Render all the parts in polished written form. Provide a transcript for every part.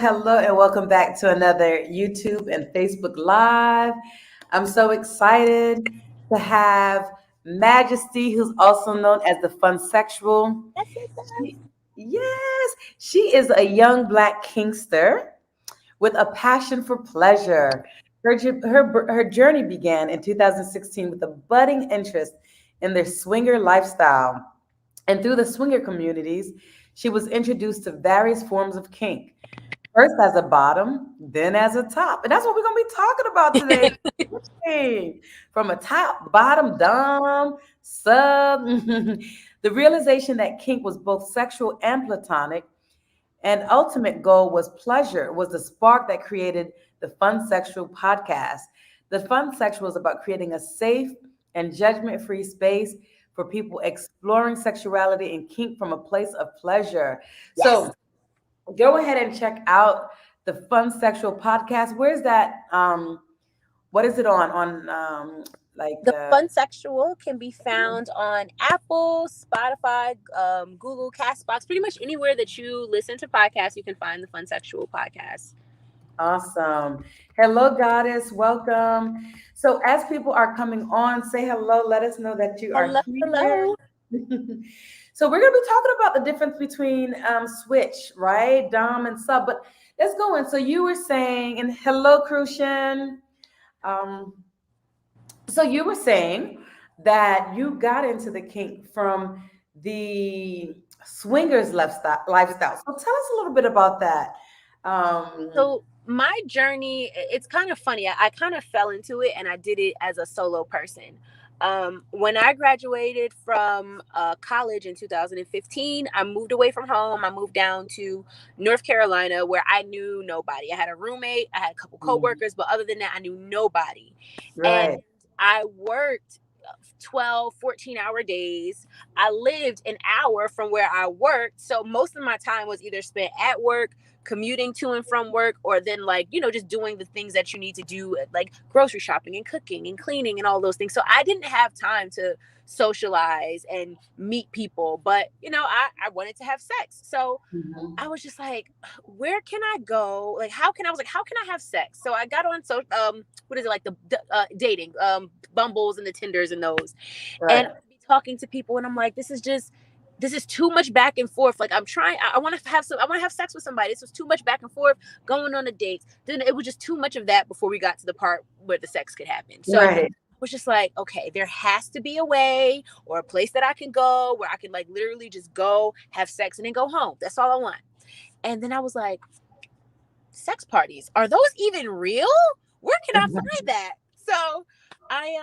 Hello, and welcome back to another YouTube and Facebook Live. I'm so excited to have Majesty, who's also known as the Funsexual. She is a young Black kinkster with a passion for pleasure. Her journey began in 2016 with a budding interest in their swinger lifestyle. And through the swinger communities, she was introduced to various forms of kink, first as a bottom, then as a top. And that's what we're going to be talking about today. From a top, bottom, dom, sub. The realization that kink was both sexual and platonic, and ultimate goal was pleasure, was the spark that created the Funsexual Podcast. The Funsexual is about creating a safe and judgment-free space for people exploring sexuality and kink from a place of pleasure. Yes. So go ahead and check out the Funsexual Podcast. Where's that? What is it on? The Funsexual can be found on Apple, Spotify, Google, Castbox, pretty much anywhere that you listen to podcasts, you can find the Funsexual Podcast. Awesome. Hello, Goddess. Welcome. So as people are coming on, say hello. Let us know that you are here. Hello. So we're going to be talking about the difference between switch, right? Dom and sub. But let's go in. So you were saying, and hello, Crucian. So you were saying that you got into the kink from the swingers lifestyle. So tell us a little bit about that. So my journey, it's kind of funny. I kind of fell into it and I did it as a solo person. When I graduated from college in 2015, I moved away from home. I moved down to North Carolina where I knew nobody. I had a roommate, I had a couple coworkers, but other than that, I knew nobody. Right. And I worked 12, 14-hour days. I lived an hour from where I worked. So most of my time was either spent at work, commuting to and from work, or then just doing the things that you need to do, like grocery shopping and cooking and cleaning and all those things. So I didn't have time to socialize and meet people, but I wanted to have sex. So I was just like, where can I go? How can I have sex? So I got on the dating, Bumbles and the Tinders and those, right. And I'd be talking to people and I'm like, this is too much back and forth. I want to have sex with somebody. This was too much back and forth, going on a date. Then it was just too much of that before we got to the part where the sex could happen. So right. I was just like, okay, there has to be a way or a place that I can go where I can literally just go have sex and then go home. That's all I want. And then I was like, sex parties, are those even real? Where can I find that? So I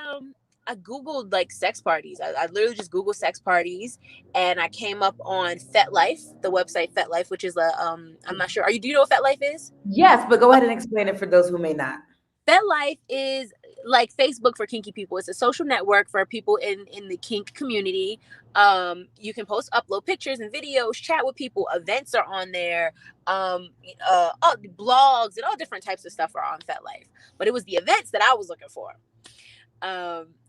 Googled sex parties. I literally just Googled sex parties and I came up on FetLife, the website FetLife, which is I'm not sure. Do you know what FetLife is? Yes, but go ahead and explain it for those who may not. FetLife is like Facebook for kinky people. It's a social network for people in the kink community. You can upload pictures and videos, chat with people. Events are on there. Blogs and all different types of stuff are on FetLife. But it was the events that I was looking for.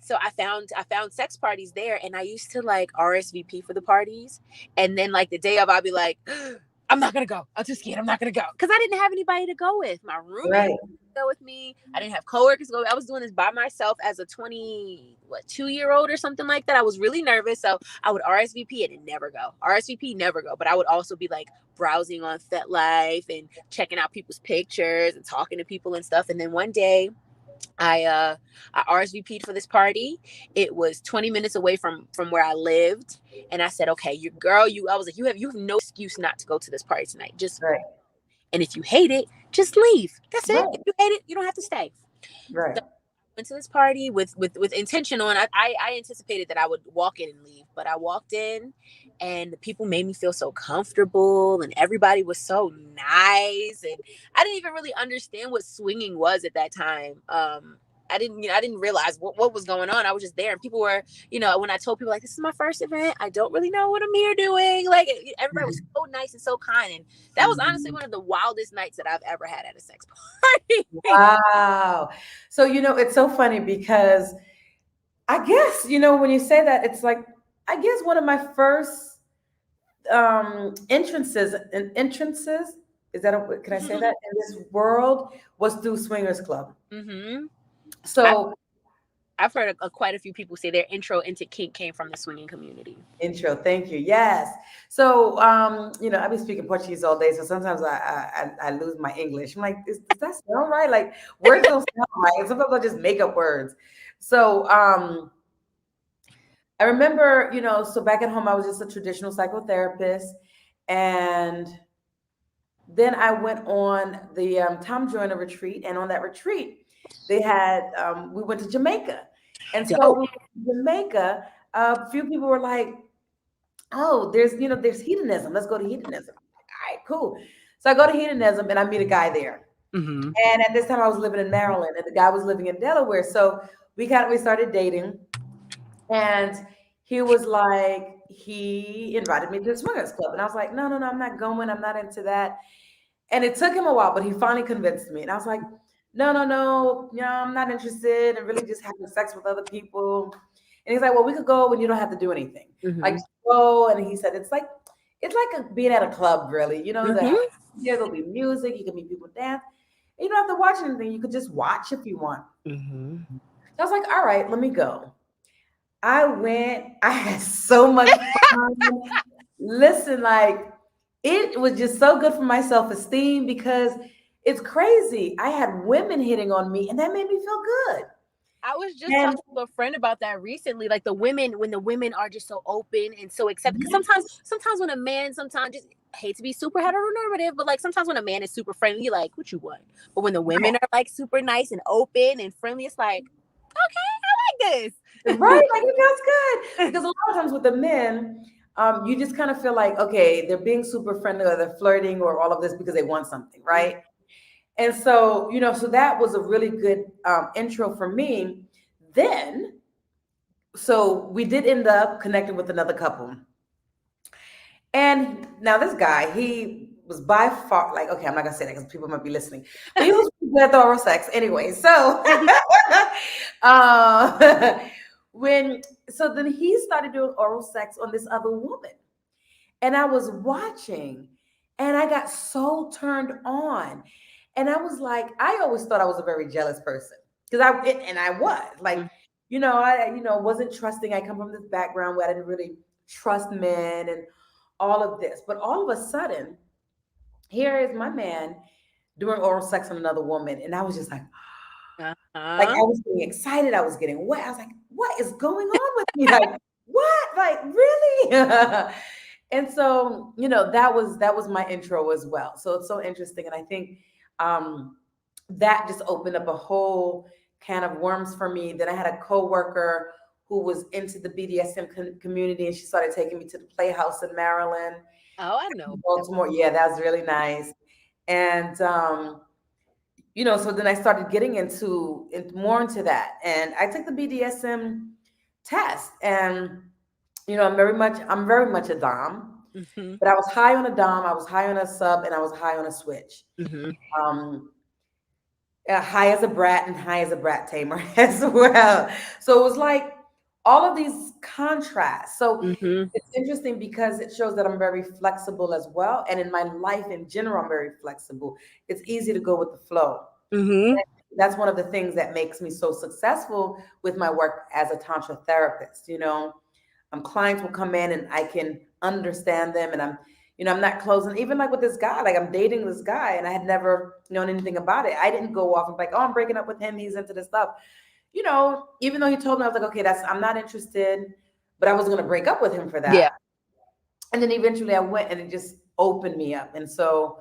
So I found sex parties there, and I used to RSVP for the parties. And then the day of, I'd be like, I'm not gonna go. I'm too scared. I'm not gonna go because I didn't have anybody to go with. My roommate didn't go with me. I didn't have coworkers to go. I was doing this by myself as a 2-year-old or something like that. I was really nervous, so I would RSVP and never go. But I would also be browsing on FetLife and checking out people's pictures and talking to people and stuff. And then one day, I RSVP'd for this party. It was 20 minutes away from where I lived. And I said, okay, you have no excuse not to go to this party tonight. Just right. And if you hate it, just leave. That's it. If you hate it, you don't have to stay. Right. So went to this party with intention on. I anticipated that I would walk in and leave, but I walked in, and the people made me feel so comfortable, and everybody was so nice, and I didn't even really understand what swinging was at that time. I didn't realize what was going on. I was just there, and people were, when I told people like, this is my first event, I don't really know what I'm here doing. Like, everybody was so nice and so kind, and that was honestly one of the wildest nights that I've ever had at a sex party. Wow. So, it's so funny because I guess, when you say that, it's like, I guess one of my first entrances, is that, can I say that, in this world was through Swingers Club. Mm-hmm. So I've heard quite a few people say their intro into kink came from the swinging community. Intro, thank you. Yes. So, I've been speaking Portuguese all day, so sometimes I lose my English. I'm like, does that sound right? Like, words don't sound right. Sometimes I just make up words. So, I remember, so back at home, I was just a traditional psychotherapist, and then I went on the Tom Joyner retreat, and on that retreat, they had we went to Jamaica, and so Jamaica, a few people were like, "Oh, there's hedonism. Let's go to hedonism." All right, cool. So I go to hedonism, and I meet a guy there. Mm-hmm. And at this time, I was living in Maryland, and the guy was living in Delaware. So we started dating, and he was like, he invited me to the Swingers Club, and I was like, no, I'm not going. I'm not into that. And it took him a while, but he finally convinced me. And I was like, no, I'm not interested in really just having sex with other people. And he's like, well, we could go and you don't have to do anything. Mm-hmm. Like, go. And he said, it's like being at a club, really. Mm-hmm. There'll be music. You can meet people dance. And you don't have to watch anything. You could just watch if you want. Mm-hmm. So I was like, all right, let me go. I went. I had so much fun. Listen, like, it was just so good for my self-esteem because it's crazy. I had women hitting on me, and that made me feel good. I was just talking to a friend about that recently. Like, when the women are just so open and so accepting. Because sometimes when a man, just hate to be super heteronormative, but like sometimes when a man is super friendly, you're like, what you want? But when the women are like super nice and open and friendly, it's like, okay, I like this. Right? Like, it feels good. Because a lot of times with the men, you just kind of feel like, okay, they're being super friendly or they're flirting or all of this because they want something, right? And so, so that was a really good intro for me. Then, so we did end up connecting with another couple. And now this guy, he was by far, like, okay, I'm not going to say that because people might be listening. But he was good at oral sex anyway. So, so then he started doing oral sex on this other woman. And I was watching, and I got so turned on. And I was like, I always thought I was a very jealous person because I was like, I wasn't trusting. I come from this background where I didn't really trust men and all of this. But all of a sudden, here is my man doing oral sex on another woman. And I was just like, like, I was getting excited. I was getting wet. I was like, what is going on with me? Like, what? Like, really? And so, that was my intro as well. So it's so interesting. And I think that just opened up a whole can of worms for me. Then I had a coworker who was into the BDSM community, and she started taking me to the Playhouse in Maryland. Oh, I know. Baltimore. Yeah, that was really nice. And, so then I started getting more into that. And I took the BDSM test, and, I'm very much a dom. Mm-hmm. But I was high on a dom, I was high on a sub, and I was high on a switch. Mm-hmm. High as a brat and high as a brat tamer as well. So it was like all of these contrasts. So it's interesting because it shows that I'm very flexible as well. And in my life in general, I'm very flexible. It's easy to go with the flow. Mm-hmm. That's one of the things that makes me so successful with my work as a Tantra therapist. Clients will come in and I can understand them, and I'm not closing. Even like with this guy, like I'm dating this guy and I had never known anything about it. I didn't go off and like, oh, I'm breaking up with him, he's into this stuff. Even though he told me, I was like, okay, I'm not interested, but I was going to break up with him for that. Yeah. And then eventually I went, and it just opened me up. And so,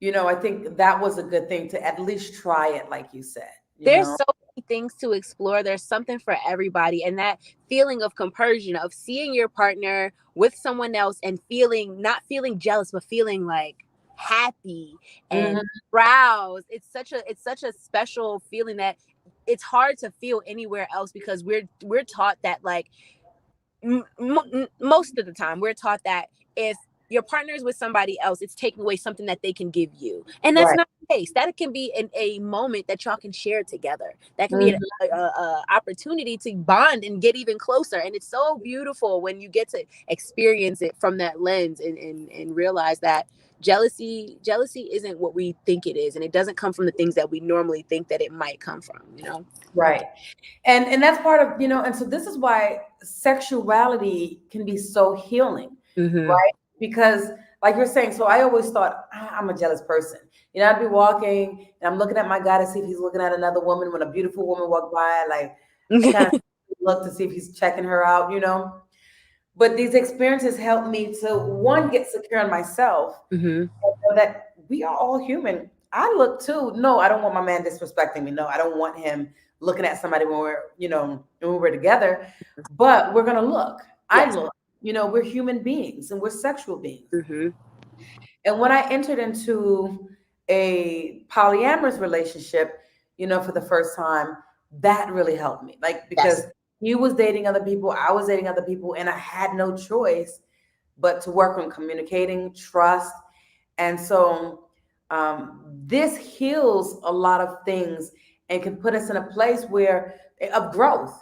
I think that was a good thing to at least try it, like you said. There's so many things to explore. There's something for everybody. And that feeling of compersion, of seeing your partner with someone else and not feeling jealous, but feeling like happy and proud. It's such a special feeling that it's hard to feel anywhere else, because we're taught that, like, most of the time we're taught that if your partner is with somebody else, it's taking away something that they can give you, and that's not the case. That it can be a moment that y'all can share together. That can be a opportunity to bond and get even closer, and it's so beautiful when you get to experience it from that lens and realize that jealousy isn't what we think it is, and it doesn't come from the things that we normally think that it might come from, Right. And that's part of, and so this is why sexuality can be so healing, right? Because like you're saying, so I always thought I'm a jealous person. I'd be walking and I'm looking at my guy to see if he's looking at another woman. When a beautiful woman walked by, like I kind of look to see if he's checking her out, But these experiences help me to, one, get secure in myself, and know that we are all human. I look too. No, I don't want my man disrespecting me. No, I don't want him looking at somebody when we're together. But we're gonna look. Yes. I look. We're human beings and we're sexual beings. And when I entered into a polyamorous relationship, for the first time, that really helped me. Like, because he was dating other people, I was dating other people, and I had no choice but to work on communicating, trust. And so this heals a lot of things and can put us in a place of growth,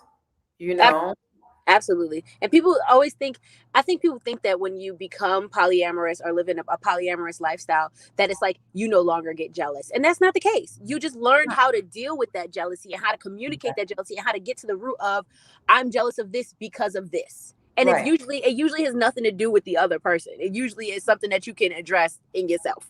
Absolutely. And people always think that when you become polyamorous or live in a polyamorous lifestyle, that it's like you no longer get jealous. And that's not the case. You just learn how to deal with that jealousy and how to communicate that jealousy and how to get to the root of, I'm jealous of this because of this. And it usually has nothing to do with the other person. It usually is something that you can address in yourself.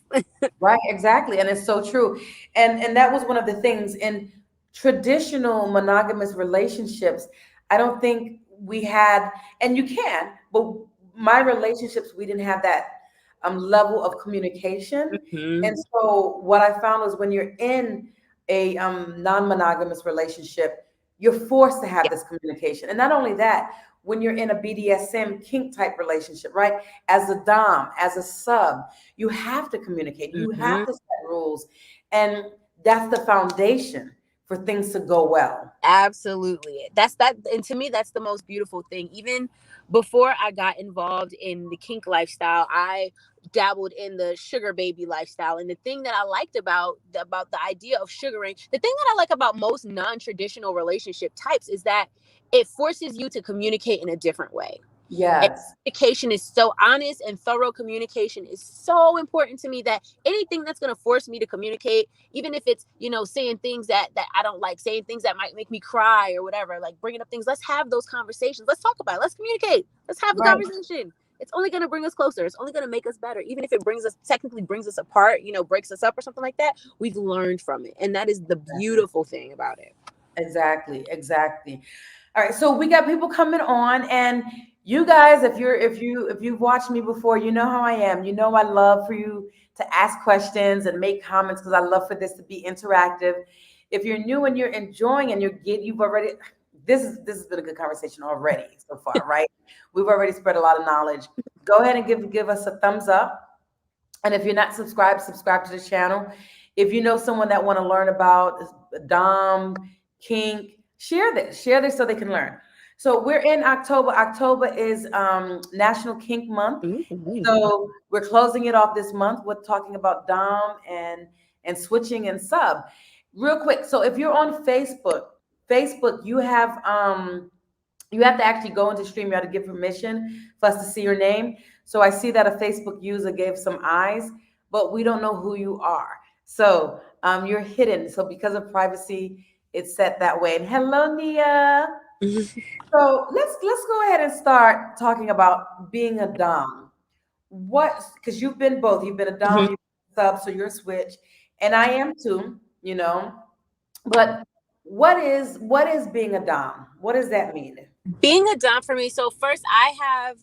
Right, exactly. And it's so true. And that was one of the things in traditional monogamous relationships. I don't think we had, and you can, but my relationships, we didn't have that level of communication. And so what I found was when you're in a non-monogamous relationship, you're forced to have this communication. And not only that, when you're in a BDSM kink type relationship, right? As a dom, as a sub, you have to communicate. You have to set rules. And that's the foundation for things to go well. Absolutely. And to me, that's the most beautiful thing. Even before I got involved in the kink lifestyle, I dabbled in the sugar baby lifestyle. And the thing that I liked about the idea of sugaring, the thing that I like about most non-traditional relationship types is that it forces you to communicate in a different way. Yes. Communication is so honest, and thorough communication is so important to me that anything that's going to force me to communicate, even if it's, saying things that I don't like, saying things that might make me cry or whatever, like bringing up things, let's have those conversations. Let's talk about it. Let's communicate. Let's have a conversation. It's only going to bring us closer. It's only going to make us better. Even if it technically brings us apart, breaks us up or something like that, we've learned from it. And that is the beautiful thing about it. Exactly. All right. So we got people coming on, and you guys, if you've watched me before, you know how I am. I love for you to ask questions and make comments, because I love for this to be interactive. If you're new and you're enjoying and this has been a good conversation already so far, right? We've already spread a lot of knowledge. Go ahead and give us a thumbs up. And if you're not subscribe to the channel. If you know someone that want to learn about dom, kink, share this so they can learn. So we're in October. October is National Kink Month. So we're closing it off this month with talking about dom and switching and sub. Real quick. So if you're on Facebook, you have to actually go into StreamYard to give permission for us to see your name. So I see that a Facebook user gave some eyes, but we don't know who you are. So you're hidden. So because of privacy, it's set that way. And hello, Nia. So let's go ahead and start talking about being a dom. Because you've been both. You've been a dom, you've been a sub, so you're a switch, and I am too. But what is being a dom? What does that mean? Being a dom for me. So first, I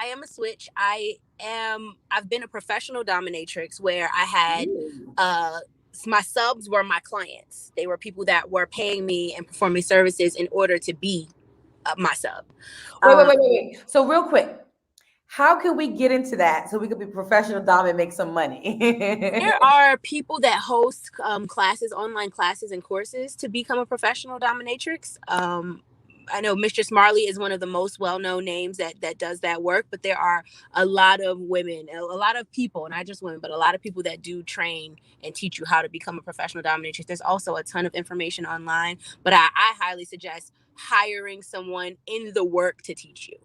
am a switch. I've been a professional dominatrix where I had my subs were my clients. They were people that were paying me and performing services in order to be my sub. Wait. So real quick, how can we get into that so we could be professional dom and make some money? There are people that host classes, online classes and courses to become a professional dominatrix. I know Mistress Marley is one of the most well-known names that does that work, but there are a lot of women, a lot of people, not just women, but a lot of people that do train and teach you how to become a professional dominatrix. There's also a ton of information online, but I highly suggest hiring someone in the work to teach you.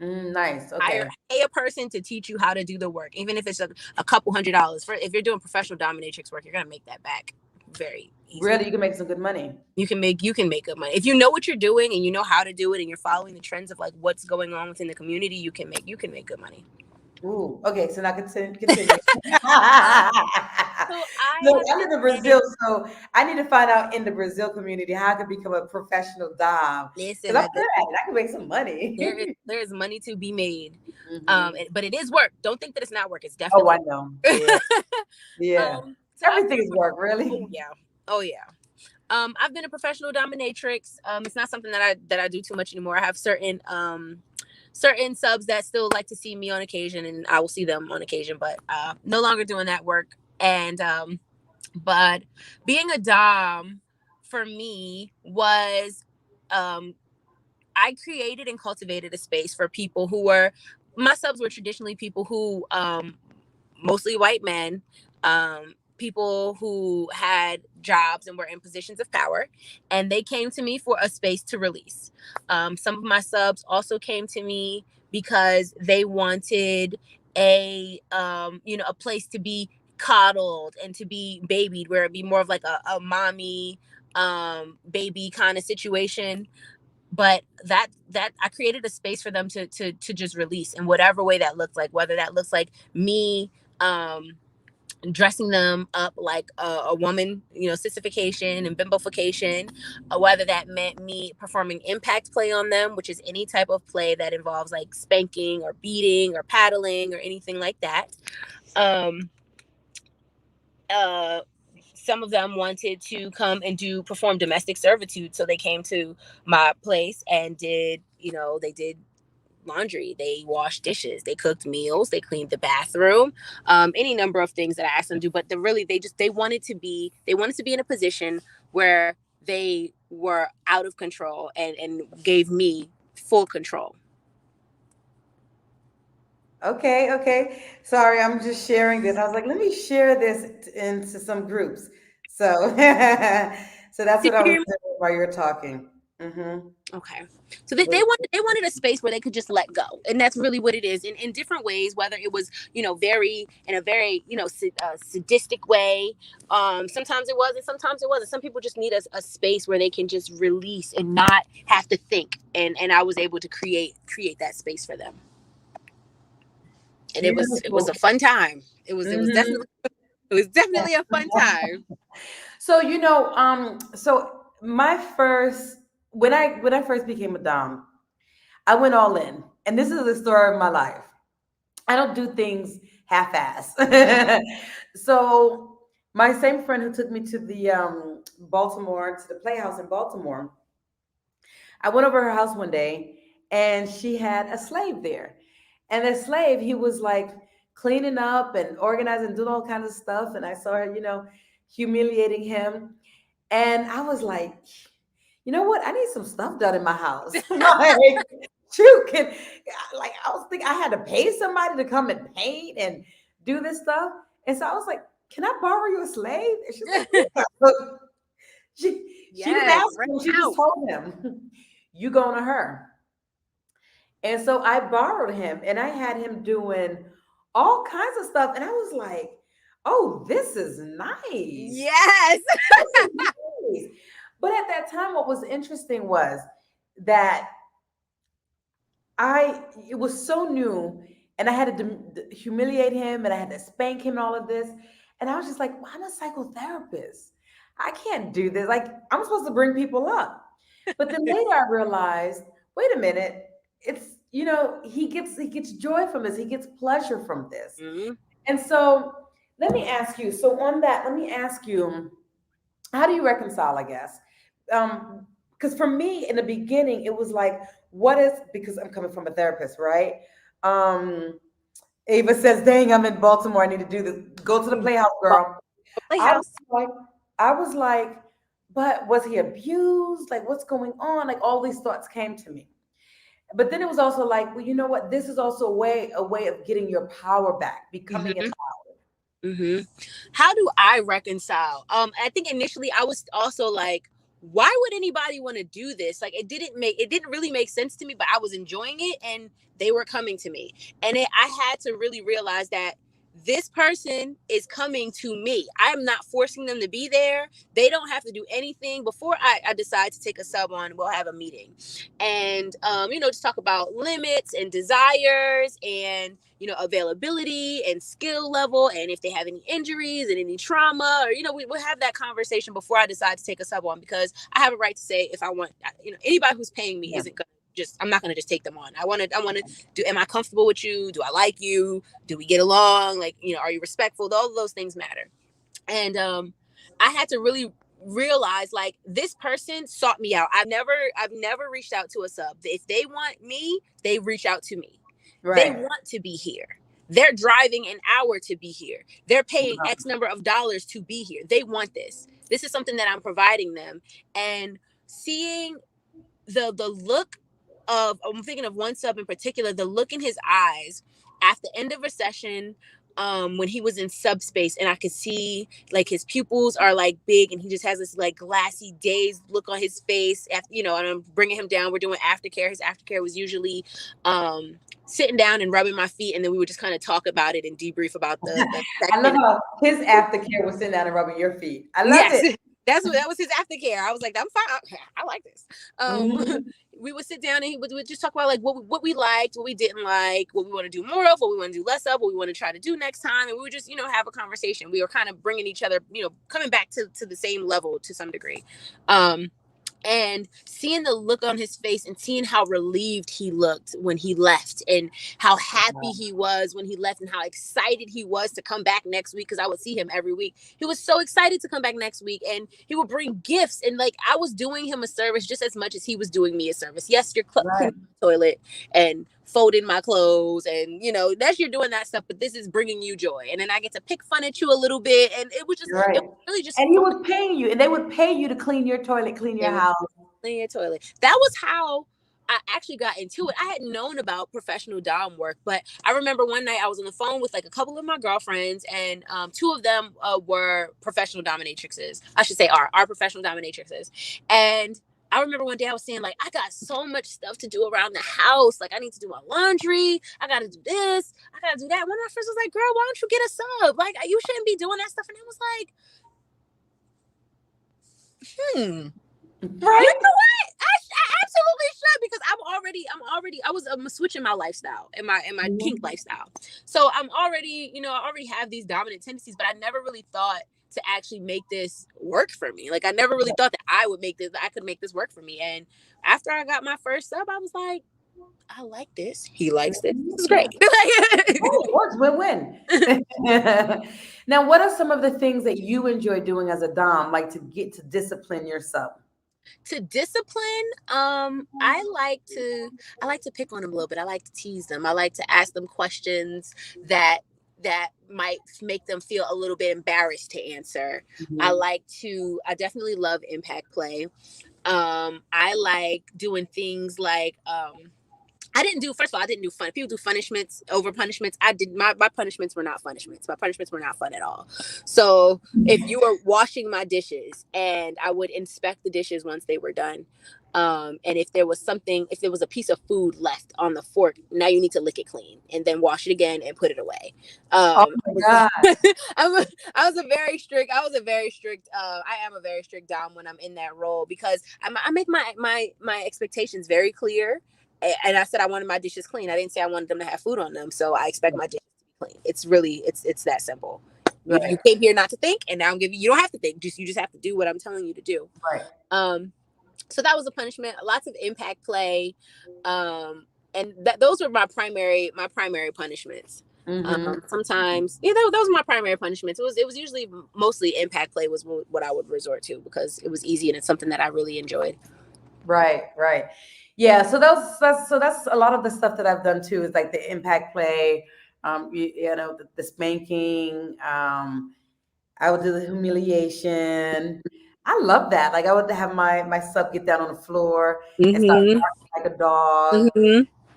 Nice. Okay. Pay a person to teach you how to do the work, even if it's a couple $100s. If you're doing professional dominatrix work, you're gonna make that back very easy. Really, you can make some good money. You can make good money if you know what you're doing and you know how to do it and you're following the trends of like what's going on within the community. You can make good money. Ooh, okay. So now continue. Look, I live in Brazil, so I need to find out in the Brazil community how I can become a professional dom. Listen, I can make some money. There is money to be made, but it is work. Don't think that it's not work. It's definitely. Oh, I know. Yeah. So everything is work, really. Oh yeah. I've been a professional dominatrix. It's not something that I do too much anymore. I have certain subs that still like to see me on occasion, and I will see them on occasion, but no longer doing that work. And but being a dom for me was I created and cultivated a space for people who were, my subs were traditionally people who mostly white men, people who had jobs and were in positions of power, and they came to me for a space to release. Some of my subs also came to me because they wanted a place to be coddled and to be babied, where it'd be more of like a mommy baby kind of situation. But that I created a space for them to just release in whatever way that looked like, whether that looks like me dressing them up like a woman, sissification and bimbofication, whether that meant me performing impact play on them, which is any type of play that involves like spanking or beating or paddling or anything like that. Some of them wanted to come and perform domestic servitude, so they came to my place and did laundry, they washed dishes, they cooked meals, they cleaned the bathroom, any number of things that I asked them to do. But they wanted to be in a position where they were out of control and gave me full control. Okay. Sorry, I'm just sharing this. I was like, let me share this into some groups. So, so that's what I was doing while you were talking. Mm-hmm. Okay. So they wanted a space where they could just let go. And that's really what it is in different ways, whether it was, in a very, sadistic way. Sometimes it was, and sometimes it wasn't. Some people just need a space where they can just release and not have to think. And I was able to create that space for them. And it was a fun time. It was definitely a fun time. So, when I first became a dom, I went all in. And this is the story of my life. I don't do things half-ass. So my same friend who took me to the to the Playhouse in Baltimore, I went over her house one day and she had a slave there. And the slave, he was like cleaning up and organizing, doing all kinds of stuff. And I saw her, humiliating him. And I was like, you know what? I need some stuff done in my house. Like, shoot, I was thinking I had to pay somebody to come and paint and do this stuff. And so I was like, can I borrow you a slave? And she's like, yeah. She didn't ask him. She just told him, you going to her. And so I borrowed him and I had him doing all kinds of stuff. And I was like, oh, this is nice. Yes. Nice. But at that time, what was interesting was that it was so new and I had to humiliate him and I had to spank him and all of this. And I was just like, well, I'm a psychotherapist. I can't do this. Like, I'm supposed to bring people up. But then later I realized, wait a minute, it's, he gets joy from this. He gets pleasure from this. Mm-hmm. And so Let me ask you. So on that, let me ask you, how do you reconcile? I guess, because for me in the beginning, it was like, what is, because I'm coming from a therapist, right? Um, Ava says, "Dang, I'm in Baltimore. I need to do this. Go to the Playhouse, Well, girl." I was Playhouse. like, I was like, but was he abused? Like, what's going on? Like, all these thoughts came to me. But then it was also like, well, you know what? This is also a way of getting your power back, becoming Mm-hmm. empowered. Mm-hmm. How do I reconcile? I think initially I was also like, why would anybody want to do this? Like, it didn't really make sense to me, but I was enjoying it and they were coming to me. And I had to really realize that this person is coming to me. I am not forcing them to be there. They don't have to do anything. Before I decide to take a sub on, we'll have a meeting. And, just talk about limits and desires and, availability and skill level. And if they have any injuries and any trauma, or, we'll have that conversation before I decide to take a sub on, because I have a right to say if I want, anybody who's paying me Yeah. isn't going to I'm not going to just take them on. I want to do, am I comfortable with you? Do I like you? Do we get along? Like, are you respectful? All of those things matter. And I had to really realize, like, this person sought me out. I've never reached out to a sub. If they want me, they reach out to me. They Right. want to be here. They're driving an hour to be here. They're paying X number of dollars to be here. They want this. This is something that I'm providing them. And seeing the look of, I'm thinking of one sub in particular, the look in his eyes at the end of a session, when he was in subspace, and I could see like his pupils are like big and he just has this like glassy dazed look on his face after, and I'm bringing him down. We're doing aftercare. His aftercare was usually sitting down and rubbing my feet, and then we would just kind of talk about it and debrief about the I love session. how his aftercare was sitting down and rubbing your feet. I loved Yes. it. That was his aftercare. I was like, I'm fine. I like this. Mhm. We would sit down and he would just talk about like what we liked, what we didn't like, what we want to do more of, what we want to do less of, what we want to try to do next time. And we would just, have a conversation. We were kind of bringing each other, coming back to the same level to some degree. And seeing the look on his face and seeing how relieved he looked when he left, and how happy he was when he left, and how excited he was to come back next week, because I would see him every week. He was so excited to come back next week, and he would bring gifts, and like I was doing him a service just as much as he was doing me a service. Yes, you're Right. cleaning the toilet and folding my clothes, and that's, you're doing that stuff, but this is bringing you joy. And then I get to pick fun at you a little bit, and it was Right. really just And he fun. was paying you, and they would pay you to clean your toilet, clean your house. Clean your toilet. That was how I actually got into it. I had known about professional dom work, but I remember one night I was on the phone with like a couple of my girlfriends, and two of them were professional dominatrixes. I should say are professional dominatrixes. And I remember one day I was saying, like, I got so much stuff to do around the house. Like, I need to do my laundry. I got to do this. I got to do that. One of my friends was like, girl, why don't you get a sub? Like, you shouldn't be doing that stuff. And I was like, Right. you know what? I absolutely should, because I'm switching my lifestyle and my kink lifestyle. So I'm already, I already have these dominant tendencies, but I never really thought to actually make this work for me. Like, I never really thought that I could make this work for me. And after I got my first sub, I was like, I like this. He likes this. This is great. It works win-win. Now, what are some of the things that you enjoy doing as a dom, like to get to discipline your sub? To discipline, I like to pick on them a little bit. I like to tease them. I like to ask them questions that might make them feel a little bit embarrassed to answer. Mhm. I definitely love impact play. I like doing things like, I didn't do fun. People do punishments over punishments. My punishments were not punishments. My punishments were not fun at all. So if you were washing my dishes, and I would inspect the dishes once they were done. And if there was a piece of food left on the fork, now you need to lick it clean and then wash it again and put it away. Oh my God. I am a very strict dom when I'm in that role, because I make my expectations very clear. And I said I wanted my dishes clean. I didn't say I wanted them to have food on them. So I expect my dishes to be clean. It's really, it's that simple. Right. You came here not to think, and now you don't have to think. You just have to do what I'm telling you to do. Right. So that was a punishment. Lots of impact play, and those were my primary punishments. Sometimes, those were my primary punishments. It was usually mostly impact play was what I would resort to because it was easy and it's something that I really enjoyed. Right. Yeah. So that's a lot of the stuff that I've done too, is like the impact play, the spanking. I would do the humiliation. I love that. Like I would have my sub get down on the floor and start barking like a dog.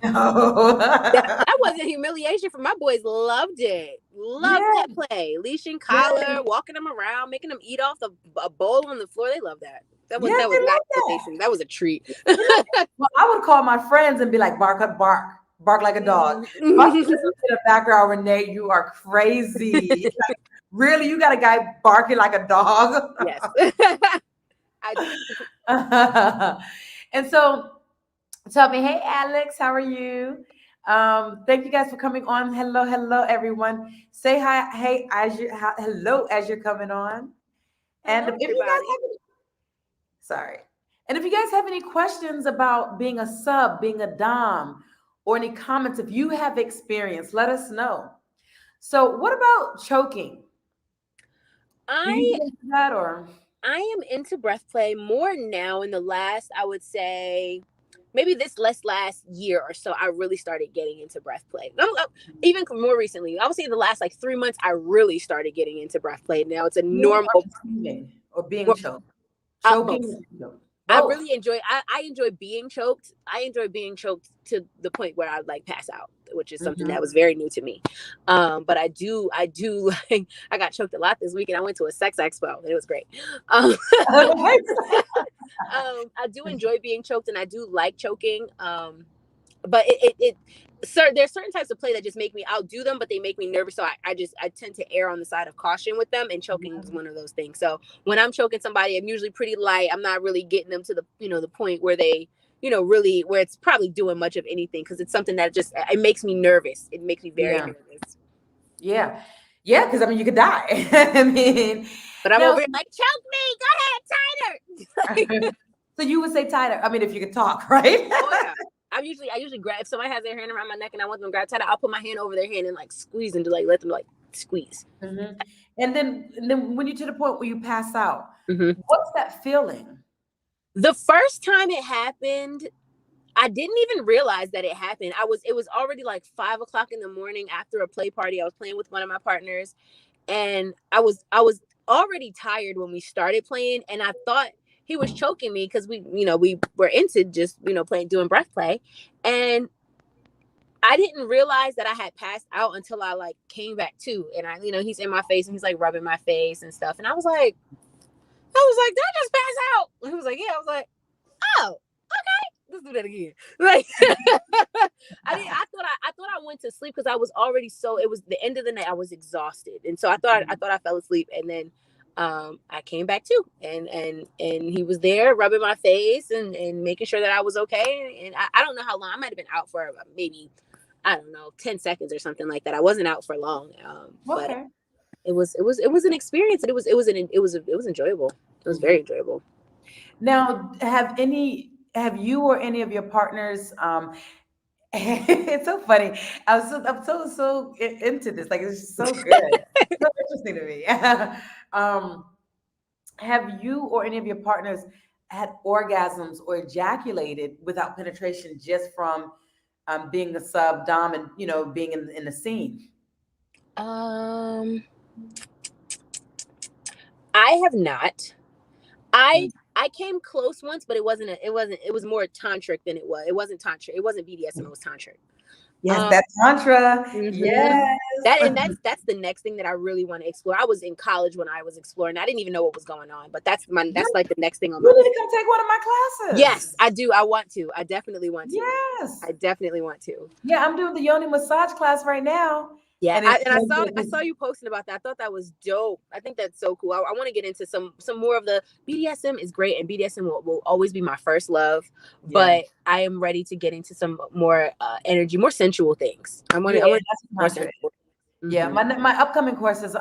That wasn't humiliation for my boys. Loved it. Loved that play. Leash and collar, walking them around, making them eat off a bowl on the floor. They love that. That was not humiliation. That was a treat. Well, I would call my friends and be like, bark like a dog. My friends in the background, Renee, you are crazy. Like, really, you got a guy barking like a dog? Yes. I do. And so tell me, hey Alex, how are you? Thank you guys for coming on. Hello, everyone. Say hi, hey, hello as you're coming on. And if you guys have any questions about being a sub, being a dom, or any comments, if you have experience, let us know. So, what about choking? I am into breath play more now in the last, I would say, maybe this last year or so, I really started getting into breath play. Even more recently, I would say the last 3 months, I really started getting into breath play. Now it's a normal or being choked. Choking. I really enjoy. I enjoy being choked. I enjoy being choked to the point where I pass out, which is something that was very new to me. But I do like. I got choked a lot this weekend. I went to a sex expo and it was great. I do enjoy being choked and I do like choking. But there's certain types of play that just make me, I'll do them, but they make me nervous. So I tend to err on the side of caution with them, and choking is one of those things. So when I'm choking somebody, I'm usually pretty light. I'm not really getting them to the, the point where they, really, where it's probably doing much of anything. Cause it's something that it makes me nervous. It makes me very nervous. Yeah. Cause you could die. But I'm over here like, choke me, go ahead, tighter. So you would say tighter. If you could talk, right? Oh yeah. I usually grab, if somebody has their hand around my neck and I want them to grab tighter, I'll put my hand over their hand and squeeze and let them squeeze. And then when you're to the point where you pass out, what's that feeling? The first time it happened, I didn't even realize that it happened. It was already 5:00 in the morning after a play party. I was playing with one of my partners, and I was already tired when we started playing, and I thought he was choking me because we were into just, doing breath play. And I didn't realize that I had passed out until I came back to, and he's in my face and he's rubbing my face and stuff. And I was like, did I just pass out? And he was like, yeah. I was like, oh, okay. Let's do that again. I thought I went to sleep because I was already it was the end of the night. I was exhausted. And so I thought I fell asleep, and then I came back too, and he was there rubbing my face and making sure that I was okay. And I don't know how long. I might have been out for maybe, I don't know, 10 seconds or something like that. I wasn't out for long. But it was an experience, and it was enjoyable. It was very enjoyable. Now, have you or any of your partners, it's so funny. I'm so into this. It's so good. So interesting to me. Have you or any of your partners had orgasms or ejaculated without penetration just from being a sub dom and being in the scene? I have not. I came close once, but it was more tantric than it was. It wasn't tantric. It wasn't BDSM. It was tantric. Yes, that's tantra. Yes. That's the next thing that I really want to explore. I was in college when I was exploring. I didn't even know what was going on, but that's the next thing on my list. You need to come take one of my classes. Yes, I do. I want to. I definitely want to. Yes. I definitely want to. Yeah, I'm doing the yoni massage class right now. Yeah, I saw you posting about that. I thought that was dope. I think that's so cool. I want to get into some more of the BDSM is great, and BDSM will always be my first love. Yeah. But I am ready to get into some more energy, more sensual things. I want more sensual. Yeah, my upcoming courses.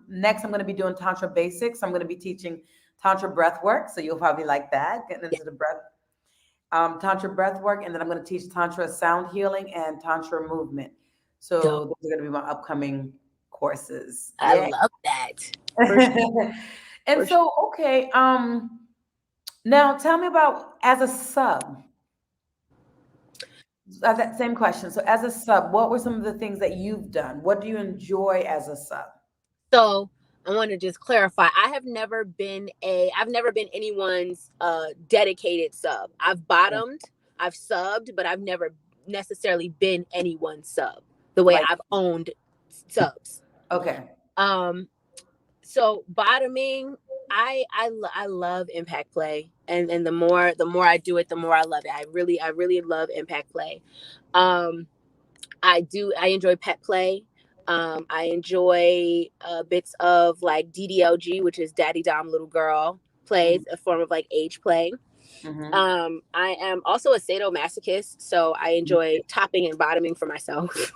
Next I'm going to be doing Tantra Basics. I'm going to be teaching Tantra breath work. So you'll probably like that, getting into the breath. Tantra breath work, and then I'm going to teach Tantra sound healing and Tantra movement. So those are going to be my upcoming courses. I Yeah. love that. For sure. And For so, okay. Now tell me about as a sub. That same question. So as a sub, what were some of the things that you've done? What do you enjoy as a sub? So I want to just clarify. I've never been anyone's dedicated sub. I've bottomed, I've subbed, but I've never necessarily been anyone's sub the way Like, I've owned subs. okay. So bottoming, I love impact play, and the more I do it, the more I love it. I really love impact play. I enjoy pet play. I enjoy bits of like DDLG, which is Daddy Dom Little Girl plays, a form of like age play. Mm-hmm. I am also a sadomasochist, so I enjoy topping and bottoming for myself.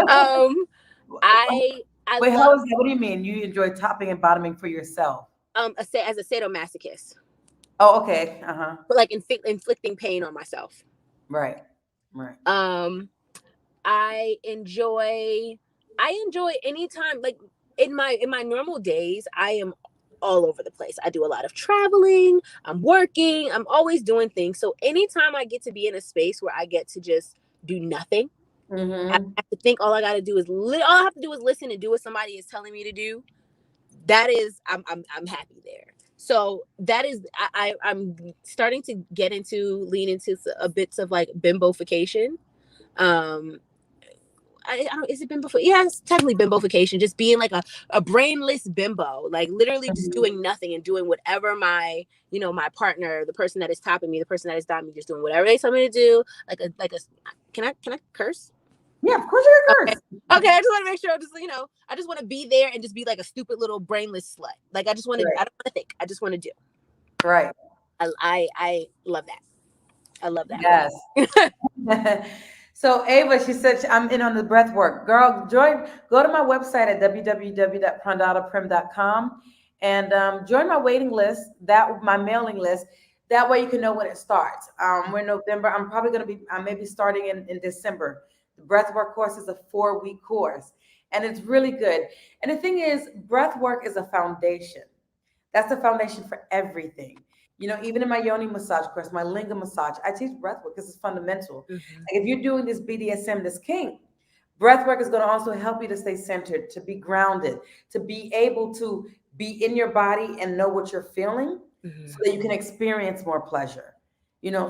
I Wait, how love is that? What do you mean? You enjoy topping and bottoming for yourself? as a sadomasochist, Oh, okay. Uh-huh. but like inflicting pain on myself. Right. Right. I enjoy anytime, like in my normal days, I am all over the place. I do a lot of traveling, I'm working, I'm always doing things. So anytime I get to be in a space where I get to just do nothing, I have to think all I got to do is all I have to do is listen and do what somebody is telling me to do. That is, I'm happy there. So that is, I'm starting to lean into a bits of like bimbofication. Is it bimbo? Yeah, it's technically bimbofication. Just being like a brainless bimbo, like literally just doing nothing and doing whatever my partner, the person that is topping me, the person that is down me, just doing whatever they tell me to do. Can I curse? Yeah, of course you can curse. Okay, I just want to make sure. I just want to be there and just be like a stupid little brainless slut. Like I just want to. Right. I don't want to think. I just want to do. Right. I love that. I love that. Yes. So Ava, she said, I'm in on the breath work. Girl, go to my website at www.prandharaprem.com and join my waiting list, my mailing list. That way you can know when it starts. We're in November. I may be starting in December. The breath work course is a 4-week course, and it's really good. And the thing is, breath work is a foundation. That's the foundation for everything. Even in my yoni massage course, my linga massage, I teach breathwork because it's fundamental. Mm-hmm. Like if you're doing this BDSM, this kink, breathwork is going to also help you to stay centered, to be grounded, to be able to be in your body and know what you're feeling, so that you can experience more pleasure.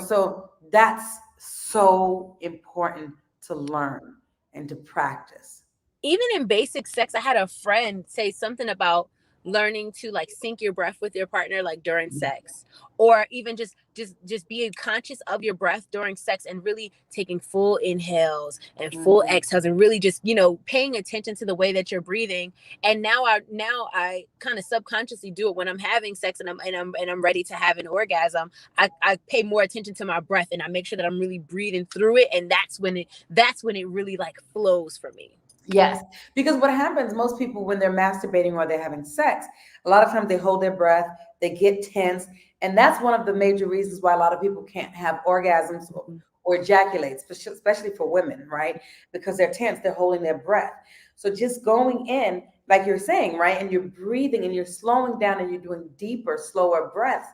So that's so important to learn and to practice. Even in basic sex, I had a friend say something about learning to like sync your breath with your partner, like during sex, or even just being conscious of your breath during sex and really taking full inhales and full exhales and really just paying attention to the way that you're breathing. And now I kind of subconsciously do it when I'm having sex and I'm ready to have an orgasm. I pay more attention to my breath and I make sure that I'm really breathing through it, and that's when it really like flows for me. Yes, because what happens, most people when they're masturbating or they're having sex, a lot of times they hold their breath, they get tense, and that's one of the major reasons why a lot of people can't have orgasms or ejaculate, especially for women, right? Because they're tense, they're holding their breath. So just going in, like you're saying, right, and you're breathing and you're slowing down and you're doing deeper, slower breaths,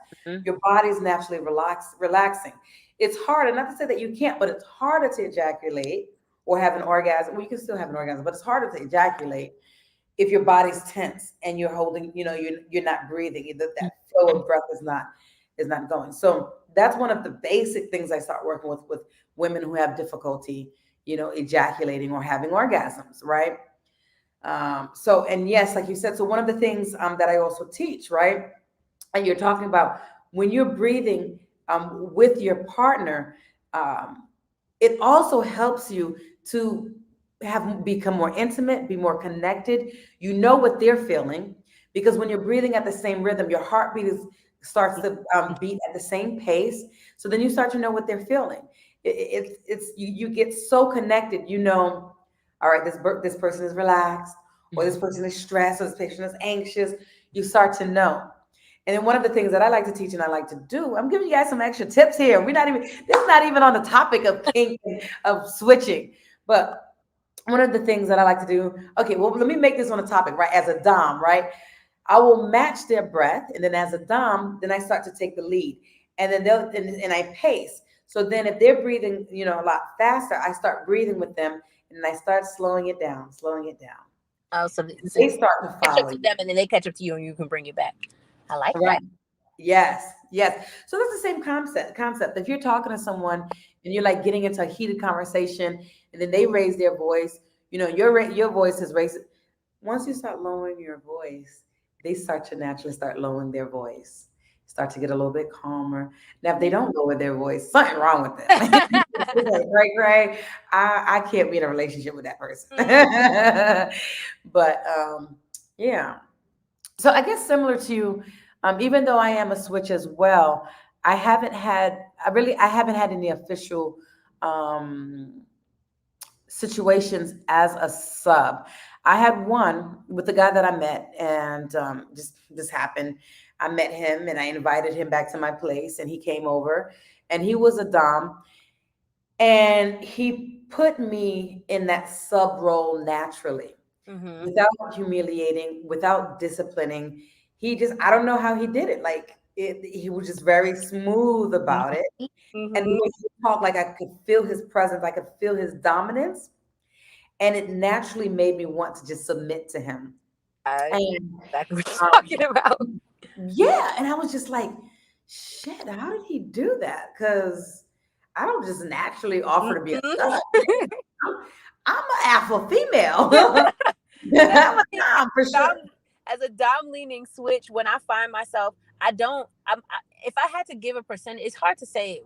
your body's naturally relaxing. It's harder, not to say that you can't, but it's harder to ejaculate or have an orgasm. Well, you can still have an orgasm, but it's harder to ejaculate if your body's tense and you're holding, you're not breathing. Either that flow of breath is not going. So that's one of the basic things I start working with women who have difficulty, ejaculating or having orgasms, right? And yes, like you said, so one of the things that I also teach, right? And you're talking about when you're breathing with your partner, it also helps you to become more intimate, be more connected. You know what they're feeling, because when you're breathing at the same rhythm, your heartbeat starts to beat at the same pace. So then you start to know what they're feeling. You get so connected. All right, this person is relaxed, or this person is stressed, or this person is anxious. You start to know. And then one of the things that I like to teach and I like to do, I'm giving you guys some extra tips here. This is not even on the topic of kink, of switching, but one of the things that I like to do, okay, well, let me make this on a topic, right? As a Dom, right? I will match their breath. And then as a Dom, then I start to take the lead. And then and I pace. So then if they're breathing, a lot faster, I start breathing with them and I start slowing it down, slowing it down. Oh, so They start to catch follow up to you. them, and then they catch up to you, and you can bring it back. I like Right. that. Yes, yes. So that's the same concept. If you're talking to someone and you're like getting into a heated conversation, and then they raise their voice, your voice is raised. Once you start lowering your voice, they start to naturally start lowering their voice, start to get a little bit calmer. Now, if they don't lower their voice, something wrong with them. Right. I can't be in a relationship with that person. But yeah. So I guess similar to, even though I am a switch as well, I haven't had any official um, situations as a sub. I had one with the guy that I met, and just this happened. I met him, and I invited him back to my place, and he came over, and he was a dom, and he put me in that sub role naturally, without humiliating, without disciplining. I don't know how he did it. Like he was just very smooth about it. And the way he talked, like I could feel his presence, I could feel his dominance. And it naturally made me want to just submit to him. And Exactly what you're talking about. yeah, and I was just like, shit, how did he do that? Because I don't just naturally offer to be a sub. I'm an alpha female. I'm a dom for sure. As a dom leaning switch, when I find myself, if I had to give a percentage, it's hard to say,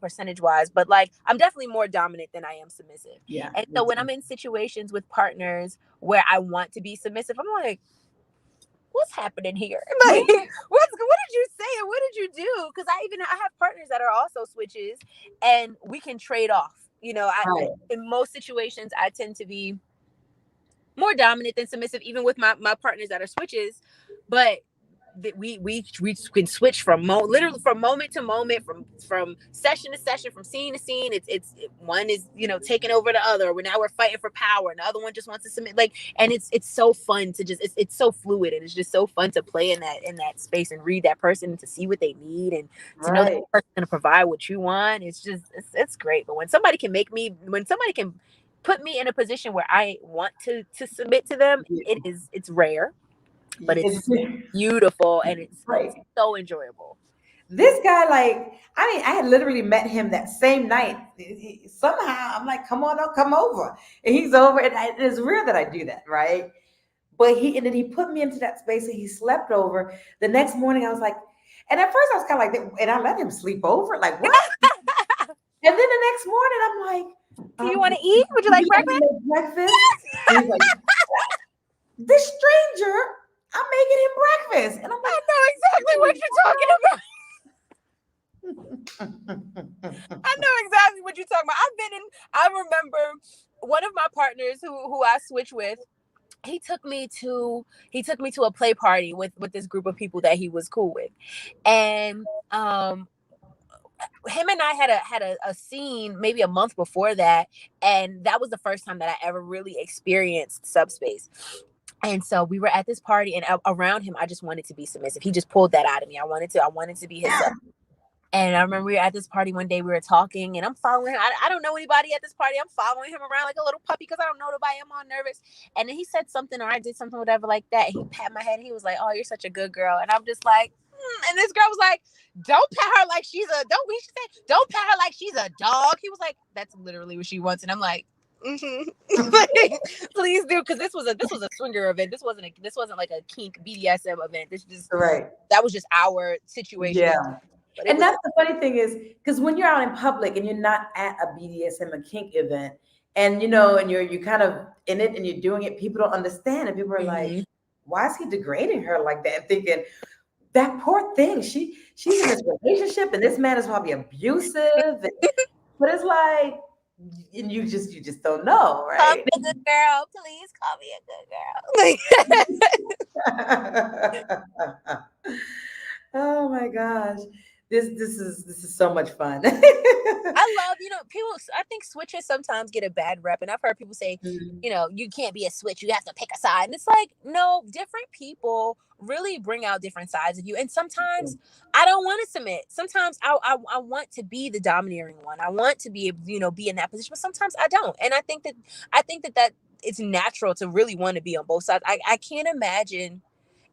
percentage wise, but like I'm definitely more dominant than I am submissive. Yeah. And so when I'm in situations with partners where I want to be submissive, I'm like, what's happening here? Like, what did you say and what did you do? Because I have partners that are also switches, and we can trade off. In most situations, I tend to be more dominant than submissive, even with my partners that are switches. But we can switch literally from moment to moment, from session to session, from scene to scene. It's one is taking over the other. Now we're fighting for power, and the other one just wants to submit. Like, and it's so fun to just it's so fluid, and it's just so fun to play in that space and read that person and to see what they need and to know that the person's gonna provide what you want. It's just it's great. But when somebody can put me in a position where I want to submit to them, it's rare, but it's beautiful and it's so enjoyable. This guy, I had literally met him that same night. Somehow I'm like, come on, come over. And he's over, and it's rare that I do that, right? But then he put me into that space and he slept over. The next morning I was like, and at first I was kind of like, and I let him sleep over? Like, what? And then the next morning I'm like, do you want to eat? Would you like breakfast? He's like, this stranger, I'm making him breakfast. And I'm like, I know exactly what you're talking about. I know exactly what you're talking about. I remember one of my partners who I switched with, he took me to a play party with this group of people that he was cool with. And him and I had a scene maybe a month before that, and that was the first time that I ever really experienced subspace. And so we were at this party, and around him, I just wanted to be submissive. He just pulled that out of me. I wanted to be his sub. And I remember we were at this party one day, we were talking, and I'm following him. I don't know anybody at this party. I'm following him around like a little puppy because I don't know nobody. I'm all nervous. And then he said something, or I did something, whatever, like that. He pat my head. He was like, "Oh, you're such a good girl." And I'm just like, And this girl was like, "Don't pat her like she's don't pat her like she's a dog." He was like, "That's literally what she wants." And I'm like, please do, because this was a swinger event. This wasn't like a kink BDSM event. That was just our situation. Yeah. And that's the funny thing is, because when you're out in public and you're not at a BDSM, a kink event, and and you're kind of in it and you're doing it, people don't understand, and people are like, why is he degrading her like that? Thinking that poor thing, she's in this relationship and this man is probably abusive. But it's like, and you just don't know, right? Call me a good girl, please call me a good girl. Oh my gosh. This is so much fun. I love, people, I think switches sometimes get a bad rep. And I've heard people say, Mhm. you can't be a switch. You have to pick a side. And it's like, no, different people really bring out different sides of you. And sometimes I don't want to submit. Sometimes I want to be the domineering one. I want to be, be in that position, but sometimes I don't. And I think that it's natural to really want to be on both sides. I can't imagine.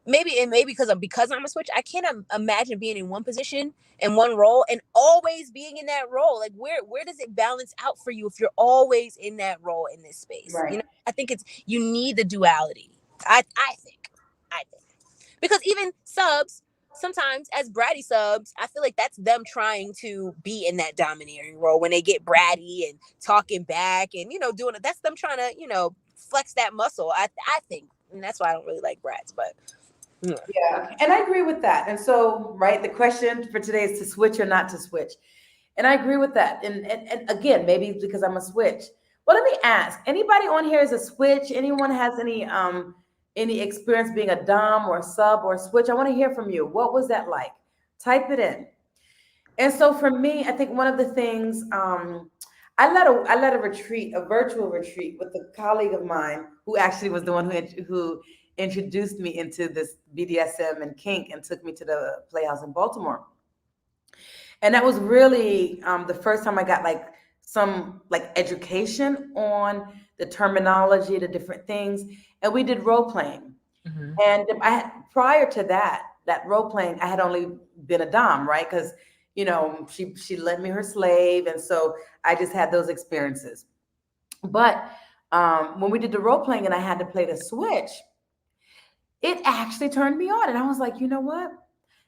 Maybe because I'm a switch, I can't imagine being in one position in one role and always being in that role. Like where does it balance out for you if you're always in that role in this space? Right. I think you need the duality. I think because even subs sometimes as bratty subs, I feel like that's them trying to be in that domineering role when they get bratty and talking back and doing it. That's them trying to flex that muscle. I think, and that's why I don't really like brats, but. Yeah, and I agree with that. And so, right, the question for today is to switch or not to switch. And I agree with that. And again, maybe it's because I'm a switch. Well, let me ask, anybody on here is a switch? Anyone has any experience being a dom or a sub or a switch? I want to hear from you. What was that like? Type it in. And so for me, I think one of the things I led a retreat, a virtual retreat with a colleague of mine who actually was the one who introduced me into this BDSM and kink and took me to the Playhouse in Baltimore. And that was really the first time I got like some like education on the terminology, the different things, and we did role playing. Mhm. And prior to that role playing, I had only been a dom, right? Because she lent me her slave, and so I just had those experiences. But when we did the role playing and I had to play the switch, it actually turned me on, and I was like, you know what?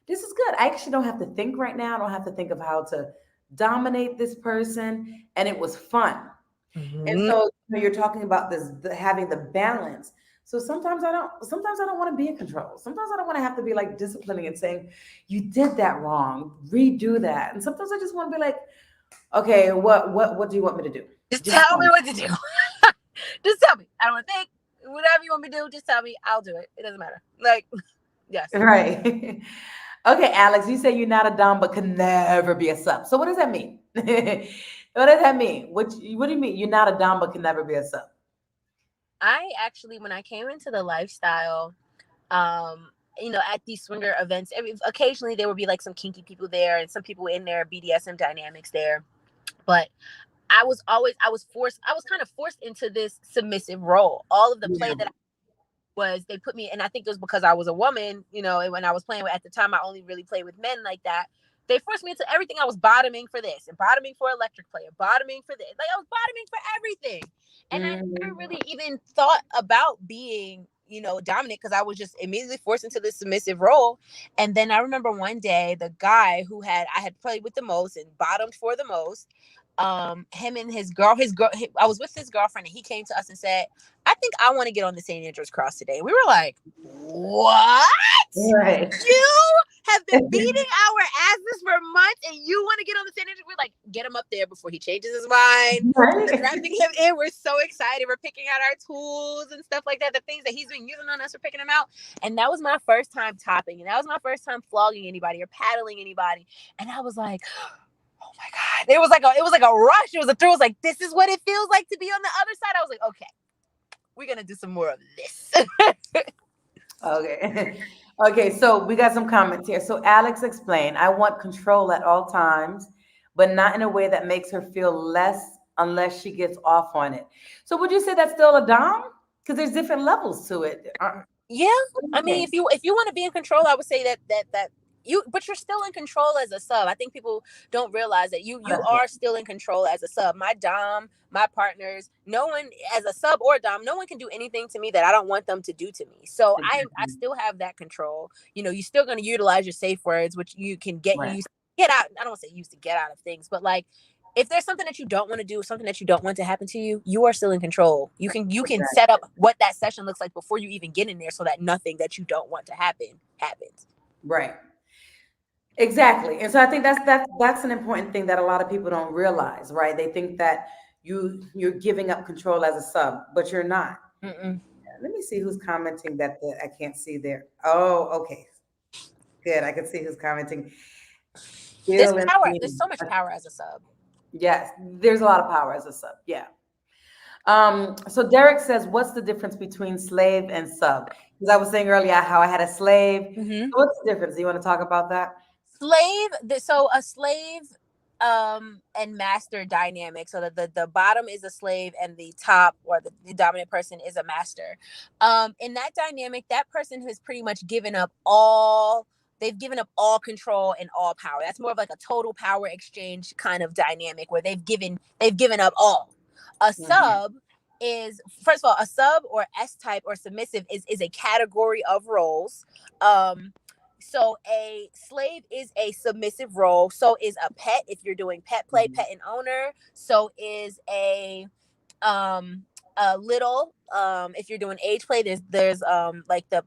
This is good. I actually don't have to think right now. I don't have to think of how to dominate this person, and it was fun. And Mhm. so you're talking about having the balance. So sometimes I don't want to be in control. Sometimes I don't want to have to be like disciplining and saying, you did that wrong, redo that. And sometimes I just want to be like, okay, what do you want me to do? Just Just tell tell me me. what to do. Just tell me. I don't want to think. Whatever you want me to do, just tell me. I'll do it. It doesn't matter. Like, yes. Right. Okay, Alex, you say you're not a dom but can never be a sub. So what does that mean? What does that mean? What do you mean you're not a dom but can never be a sub? I actually, when I came into the lifestyle, at these swinger events, occasionally there would be like some kinky people there and some people in their BDSM dynamics there. But I was kind of forced into this submissive role. All of the play Yeah. that they put me, and I think it was because I was a woman, and when I was playing with, at the time, I only really played with men like that. They forced me into everything. I was bottoming for this and bottoming for electric player, bottoming for this. Like I was bottoming for everything. And I never Mhm. really even thought about being, dominant because I was just immediately forced into this submissive role. And then I remember one day the guy I had played with the most and bottomed for the most, him and I was with his girlfriend and he came to us and said, I think I want to get on the St. Andrew's cross today. We were like, what? Right. You have been beating our asses for months and you want to get on the St. Andrew's? We're like, get him up there before he changes his mind. We're Right. drafting him in. We're so excited. We're picking out our tools and stuff like that. The things that he's been using on us, we're picking them out. And that was my first time topping. And that was my first time flogging anybody or paddling anybody. And I was like, oh my God. It was like a rush. It was a thrill. It was like, this is what it feels like to be on the other side. I was like, okay, we're going to do some more of this. Okay. Okay, so we got some comments here. So Alex explained, I want control at all times, but not in a way that makes her feel less unless she gets off on it. So would you say that's still a dom? Because there's different levels to it. Yeah. What do I you mean, think? if you want to be in control, I would say that but you're still in control as a sub. I think people don't realize that you That's right. are still in control as a sub. My dom, my partners, no one as a sub or dom, no one can do anything to me that I don't want them to do to me. So I Exactly. still have that control. You're still going to utilize your safe words, which you can get Right. used get out. I don't want to say used to get out of things, but like if there's something that you don't want to do, something that you don't want to happen to you, you are still in control. You can set up what that session looks like before you even get in there so that nothing that you don't want to happen happens. Right. Exactly. And so I think that's an important thing that a lot of people don't realize, right? They think that you're giving up control as a sub, but you're not. Mm-mm. Let me see who's commenting that I can't see there. Oh, okay. Good. I can see who's commenting. There's Feel and power. feel. There's so much power as a sub. Yes, there's a lot of power as a sub. Yeah. So Derek says, what's the difference between slave and sub? Because I was saying earlier how I had a slave. Mm-hmm. So what's the difference? Do you want to talk about that? Slave. So a slave and master dynamic. So that the bottom is a slave and the top or the dominant person is a master. In that dynamic, that person has pretty much given up all. They've given up all control and all power. That's more of like a total power exchange kind of dynamic where they've given up all. A sub is, first of all, a sub or S type or submissive is a category of roles. So a slave is a submissive role. So is a pet if you're doing pet play, pet and owner. So is a little if you're doing age play, there's like the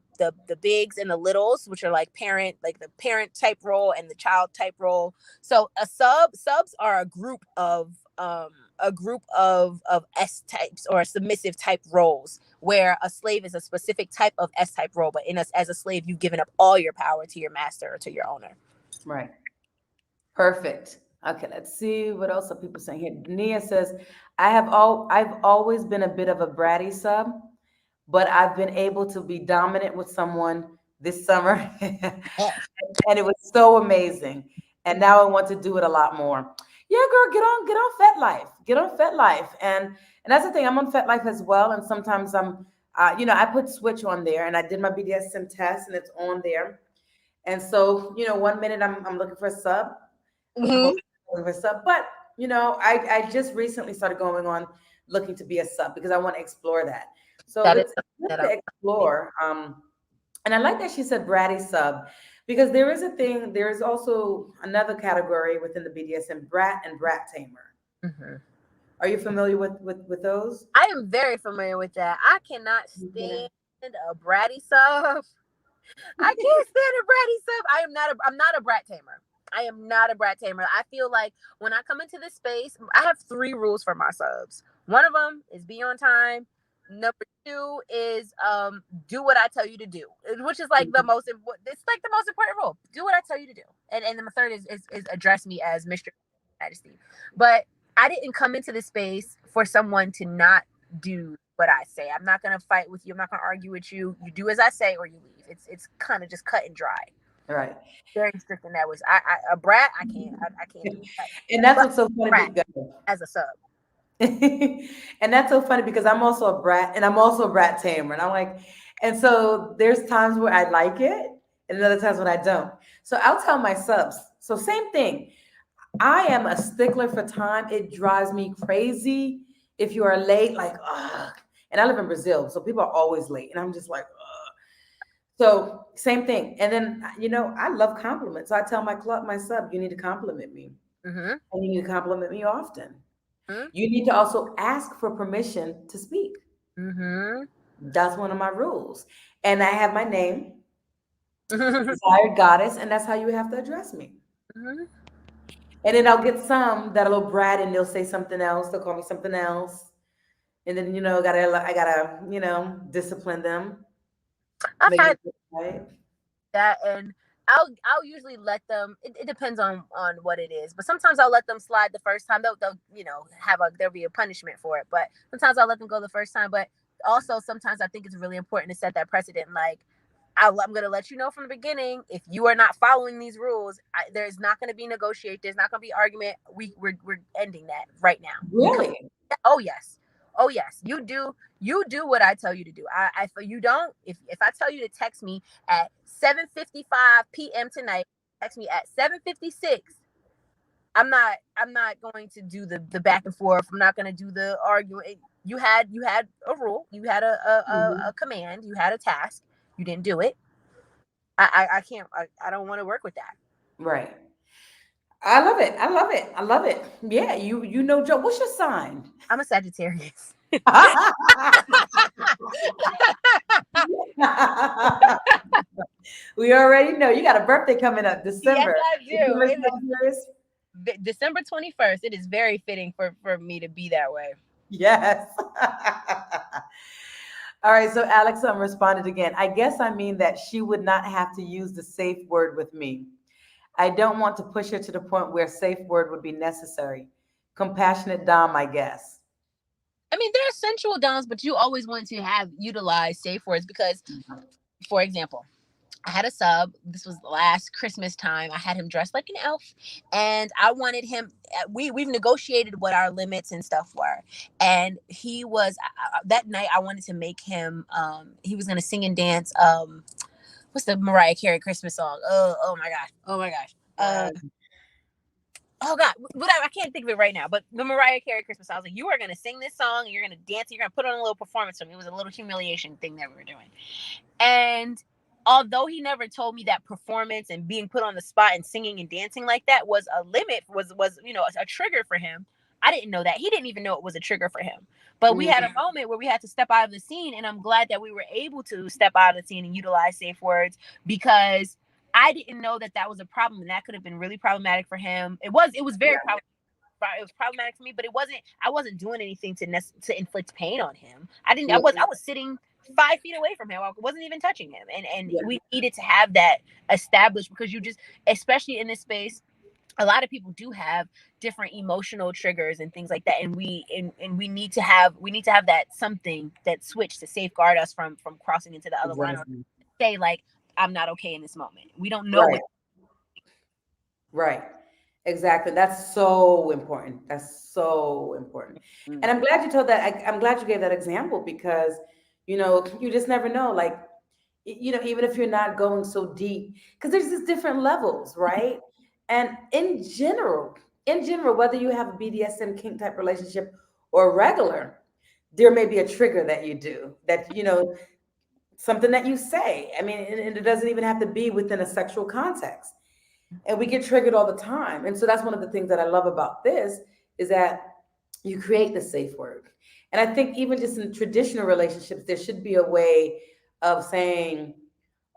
bigs and the littles, which are like parent, like the parent type role and the child type role. So subs are a group of S types or submissive type roles, where a slave is a specific type of S type role, but as a slave, you've given up all your power to your master or to your owner. Right. Perfect. Okay, let's see what else are people saying here. Nia says, I've always been a bit of a bratty sub, but I've been able to be dominant with someone this summer, and it was so amazing. And now I want to do it a lot more. Yeah, girl, get on FetLife, and that's the thing. I'm on FetLife as well, and sometimes I'm, I put Switch on there, and I did my BDSM test, and it's on there. And so, 1 minute I'm looking for a sub, Mm-hmm. looking for a sub, but I just recently started going on looking to be a sub because I want to explore that. So That is it's good to explore. And I like that she said bratty sub because there is also another category within the BDSM, brat and brat tamer. Mm-hmm. Are you familiar with those? I am very familiar with that. I cannot stand a bratty sub. I can't stand a bratty sub. I'm not a brat tamer. I am not a brat tamer. I feel like when I come into this space, I have 3 rules for my subs. One of them is be on time. Number 2 is do what I tell you to do, which is like the most important. It's like the most important rule. Do what I tell you to do. And then the third is address me as Mr. Majesty. But I didn't come into this space for someone to not do what I say. I'm not gonna fight with you. I'm not gonna argue with you. You do as I say or you leave. It's kind of just cut and dry. Right. Very strict in that was a brat. I can't do that. And that's what's so funny as a sub. And that's so funny because I'm also a brat and I'm also a brat tamer. And I'm like, and so there's times where I like it and other times when I don't. So I'll tell my subs. So same thing. I am a stickler for time. It drives me crazy if you are late, like, ugh. And I live in Brazil, so people are always late. And I'm just like, ugh. So same thing. And then, I love compliments. So I tell my sub, you need to compliment me. Mm-hmm. And you need to compliment me often. Mm-hmm. You need to also ask for permission to speak. Mm-hmm. That's one of my rules. And I have my name, desired goddess, and that's how you have to address me. Mm-hmm. And then I'll get some that are a little brat and they'll say something else. They'll call me something else. And then, I gotta, discipline them. I've had right. that, and I'll usually let them. It depends on what it is, but sometimes I'll let them slide the first time. They'll there'll be a punishment for it, but sometimes I'll let them go the first time. But also sometimes I think it's really important to set that precedent. Like I'm going to let you know from the beginning, if you are not following these rules, there's not going to be negotiate. There's not going to be argument. We're ending that right now. Really? Oh yes. You do what I tell you to do. If you don't, if I tell you to text me at 7:55 p.m. tonight, text me at 7:56. I'm not going to do the back and forth. I'm not going to do the arguing. You had a rule. You had a command. You had a task. You didn't do it. I can't. I don't want to work with that. Right. I love it. Yeah, you know, Joe. What's your sign? I'm a Sagittarius. We already know you got a birthday coming up, December. Yes, I do. December 21st. It is very fitting for me to be that way. Yes. All right. So Alex responded again. I guess I mean that she would not have to use the safe word with me. I don't want to push her to the point where a safe word would be necessary. Compassionate Dom, I guess. I mean, there are sensual doms, but you always want to have utilize safe words because, for example, I had a sub. This was last Christmas time. I had him dressed like an elf, and I wanted him. We've negotiated what our limits and stuff were, and he was that night. I wanted to make him. He was gonna sing and dance. What's the Mariah Carey Christmas song? Oh my gosh. Oh my gosh. Oh God, whatever. I can't think of it right now. But the Mariah Carey Christmas song. I was like, you are gonna sing this song, and you're gonna dance. And you're gonna put on a little performance for me. It was a little humiliation thing that we were doing, and although he never told me that performance and being put on the spot and singing and dancing like that was a limit, was a trigger for him. I didn't know that. He didn't even know it was a trigger for him. But we had a moment where we had to step out of the scene, and I'm glad that we were able to step out of the scene and utilize safe words because I didn't know that was a problem, and that could have been really problematic for him. It was very problematic. It was problematic for me, but I wasn't doing anything to inflict pain on him. I was sitting 5 feet away from him. I wasn't even touching him. And we needed to have that established because you just, especially in this space, a lot of people do have different emotional triggers and things like that. And we need to have that something, that switch to safeguard us from crossing into the other line or say like, I'm not okay in this moment. We don't know what. Right. Exactly. That's so important. That's so important. And I'm glad you told that. I'm glad you gave that example because, you just never know. Like, even if you're not going so deep, because there's just different levels, right? And in general, whether you have a BDSM kink type relationship or regular, there may be a trigger that you do that, something that you say. I mean, and it doesn't even have to be within a sexual context. And we get triggered all the time. And so that's one of the things that I love about this is that you create the safe word. And I think even just in traditional relationships, there should be a way of saying,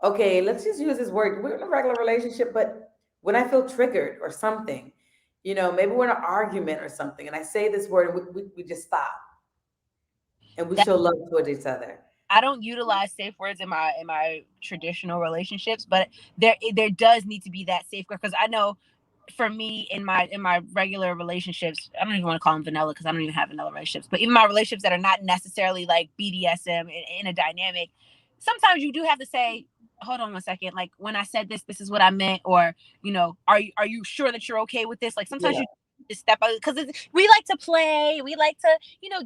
okay, let's just use this word. We're in a regular relationship, but when I feel triggered or something, maybe we're in an argument or something, and I say this word, and we just stop. And we show love towards each other. I don't utilize safe words in my traditional relationships, but there does need to be that safeguard because I know for me in my regular relationships, I don't even want to call them vanilla because I don't even have vanilla relationships, but even my relationships that are not necessarily like BDSM in a dynamic, sometimes you do have to say, hold on 1 second, like when I said this is what I meant, or are you sure that you're okay with this? Like sometimes you just step out because we like to play, we like to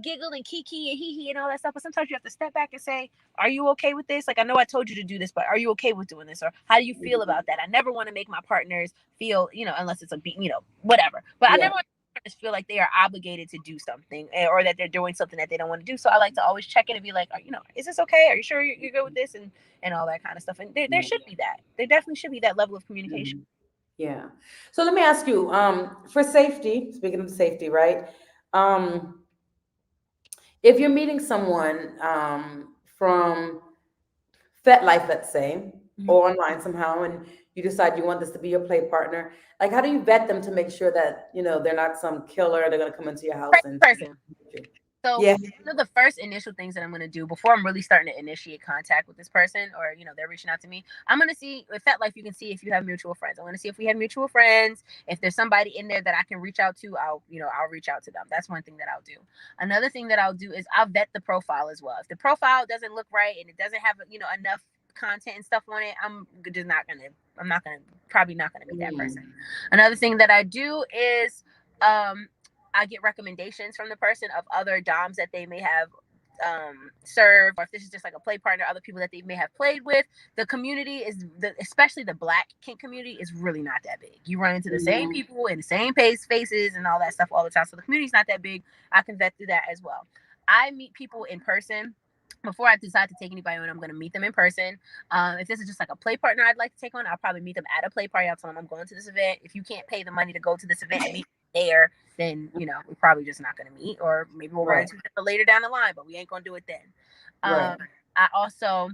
giggle and kiki and hee hee and all that stuff, but sometimes you have to step back and say, are you okay with this? Like I know I told you to do this, but are you okay with doing this? Or how do you feel about that? I never want to make my partners feel, unless it's a whatever, but I never want my partners feel like they are obligated to do something or that they're doing something that they don't want to do. So I like to always check in and be like, is this okay? Are you sure you're good with this? And all that kind of stuff. And there should be that. There definitely should be that level of communication. Yeah. So let me ask you, for safety, speaking of safety, right? If you're meeting someone from FetLife, let's say, or online somehow, and you decide you want this to be your play partner, like how do you vet them to make sure that they're not some killer, they're going to come into your house and person. So one of the first initial things that I'm going to do before I'm really starting to initiate contact with this person, or they're reaching out to me, I'm going to see with FetLife. You can see if you have mutual friends. I want to see if we have mutual friends. If there's somebody in there that I can reach out to, I'll reach out to them. That's one thing that I'll do. Another thing that I'll do is I'll vet the profile as well. If the profile doesn't look right and it doesn't have enough content and stuff on it, I'm probably not gonna meet that person. Another thing that I do is I get recommendations from the person of other doms that they may have served, or if this is just like a play partner, other people that they may have played with. The community especially the Black kink community is really not that big. You run into the same people in the same faces and all that stuff all the time. So the community's not that big. I can vet through that as well. I meet people in person. Before I decide to take anybody on, I'm going to meet them in person. If this is just like a play partner I'd like to take on, I'll probably meet them at a play party. I'll tell them I'm going to this event. If you can't pay the money to go to this event and meet there, then we're probably just not going to meet, or maybe we'll run into each other later down the line, but we ain't going to do it then. I also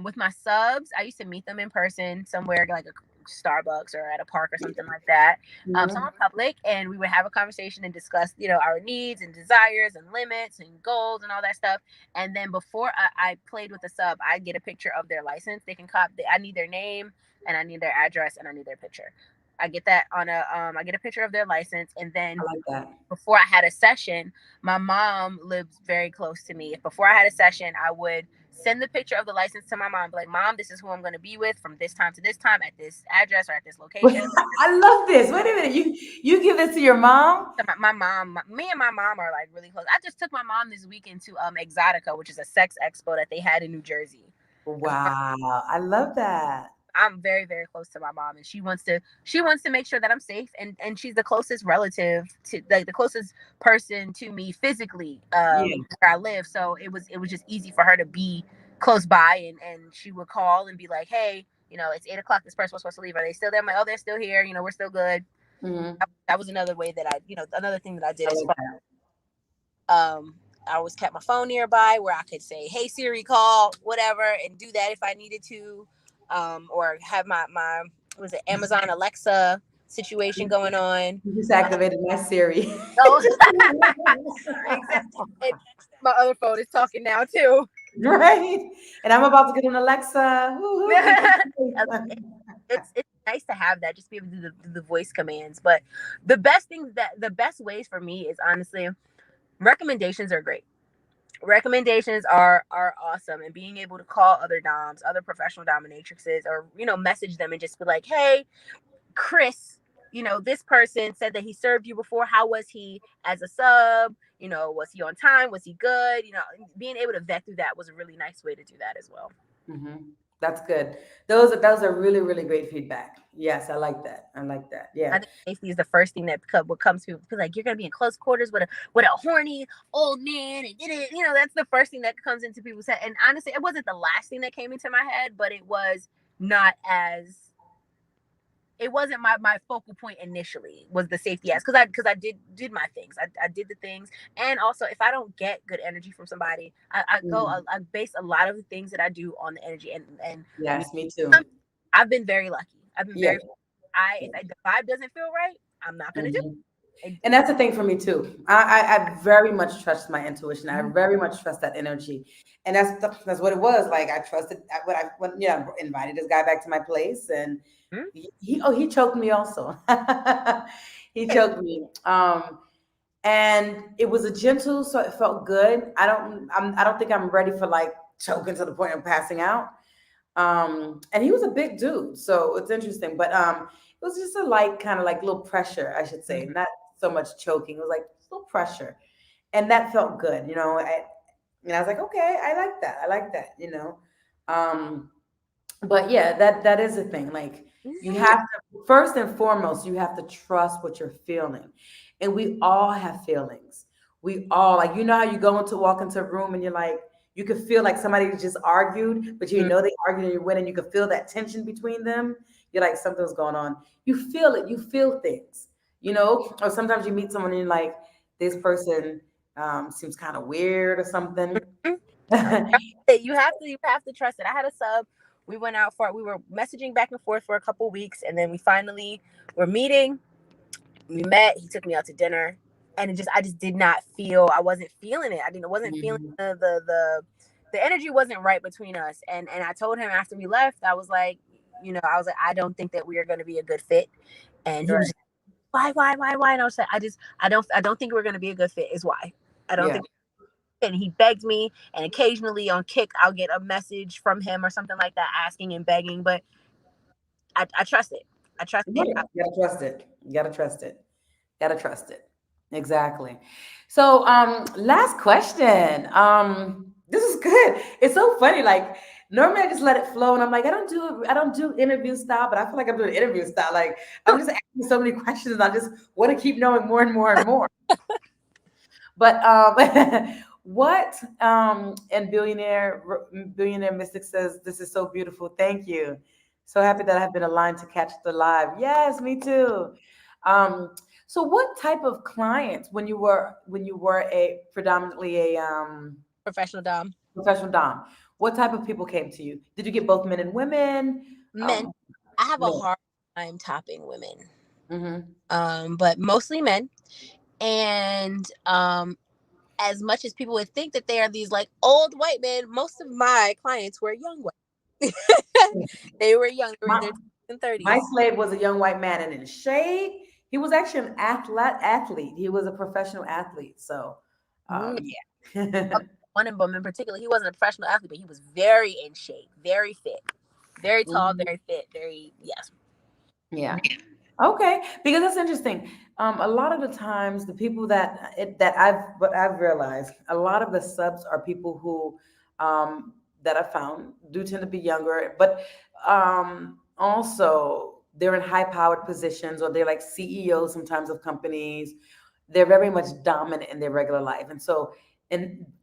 with my subs, I used to meet them in person somewhere, like Starbucks or at a park or something like that, Mhm. somewhere public, and we would have a conversation and discuss, our needs and desires and limits and goals and all that stuff. And then before I played with the sub, I get a picture of their license. They can I need their name and I need their address and I need their picture. I get that I get a picture of their license, and then I like that. before I had a session, my mom lives very close to me. If before I had a session, I would send the picture of the license to my mom, be like, Mom, this is who I'm going to be with from this time to this time at this address or at this location. I love this. Wait a minute. You give this to your mom? So my mom, me and my mom are like really close. I just took my mom this weekend to Exotica, which is a sex expo that they had in New Jersey. Wow. I love that. I'm very, very close to my mom, and she wants to make sure that I'm safe, and she's the closest relative to, like, the closest person to me physically, Yeah. where I live. So it was just easy for her to be close by, and she would call and be like, hey, it's 8:00. This person was supposed to leave. Are they still there? I'm like, oh, they're still here. We're still good. Mhm. That was another way that another thing that I did I as like far. that. I always kept my phone nearby where I could say, hey, Siri, call, whatever, and do that if I needed to. Or have my was it Amazon Alexa situation going on. You just activated my Siri. Oh, exactly. And my other phone is talking now too. Right? And I'm about to get an Alexa. It's nice to have that, just be able to do the voice commands. But the best ways for me is honestly, recommendations are great. Recommendations are awesome, and being able to call other doms, other professional dominatrixes, or message them and just be like, hey, Chris, this person said that he served you before. How was he as a sub? Was he on time? Was he good? Being able to vet through that was a really nice way to do that as well. Mm-hmm. That's good. Those are really, really great feedback. Yes, I like that. Yeah. I think safety is the first thing that what comes to, because like you're gonna be in close quarters with a horny old man, and that's the first thing that comes into people's head. And honestly, it wasn't the last thing that came into my head, but it was not as. It wasn't my focal point initially, was the safety aspect, because I did my things. I did the things, and also if I don't get good energy from somebody, I base a lot of the things that I do on the energy, and Yes, me too. I've been very lucky. I've been Yeah. if the vibe doesn't feel right, I'm not gonna do it. And that's the thing for me too. I very much trust my intuition. I very much trust that energy, and that's what it was. Like I trusted when I invited this guy back to my place, and he choked me also. He choked me. And it was a gentle, so it felt good. I don't think I'm ready for like choking to the point of passing out. And he was a big dude, so it's interesting. But it was just a light kind of like little pressure, I should say, not so much choking. It was like a little pressure, and that felt good. And I was like, okay, I like that. But yeah, that is a thing. Like you have to, first and foremost, you have to trust what you're feeling. And we all have feelings. We all, like, how you walk into a room and you're like, you can feel like somebody just argued, but know they argued and you win, and you can feel that tension between them. You're like, something's going on. You feel it. You feel things, or sometimes you meet someone and you're like, this person seems kind of weird or something. You have to trust it. I had a sub. We went out we were messaging back and forth for a couple weeks, and then we finally were meeting. We met. He took me out to dinner, and I just did not feel. I wasn't feeling it. I wasn't feeling the energy wasn't right between us. And I told him after we left, I was like, I don't think that we are going to be a good fit. And he was just, why? And I was like, I don't think we're going to be a good fit. Is why I don't think. And he begged me, and occasionally on Kik, I'll get a message from him or something like that, asking and begging. But I trust it. I trust it. You gotta trust it. Gotta trust it. Exactly. So, last question. This is good. It's so funny. Like normally I just let it flow, and I'm like, I don't do interview style, but I feel like I'm doing interview style. Like I'm just asking so many questions, and I just want to keep knowing more and more and more. But what and billionaire mystic says, this is so beautiful. Thank you. So happy that I've been aligned to catch the live. Yes, me too. So what type of clients, when you were a predominantly a professional dom, what type of people came to you? Did you get both men and women? Men. I have a hard time topping women. Mm-hmm. But mostly men. And as much as people would think that they are these like old white men, most of my clients were young white. They were young. They were in My, their 20s and my 30s. slave was a young white man, and in shade, he was actually an athlete. He was a professional athlete. So, Mm. yeah. One of them in particular, he wasn't a professional athlete, but he was very in shape, very fit, very tall, Mhm. very fit, very, yes. Yeah. Okay, because that's interesting. A lot of the times, the people what I've realized, a lot of the subs are people who that I found do tend to be younger, but also they're in high-powered positions, or they're like CEOs sometimes of companies. They're very much dominant in their regular life, and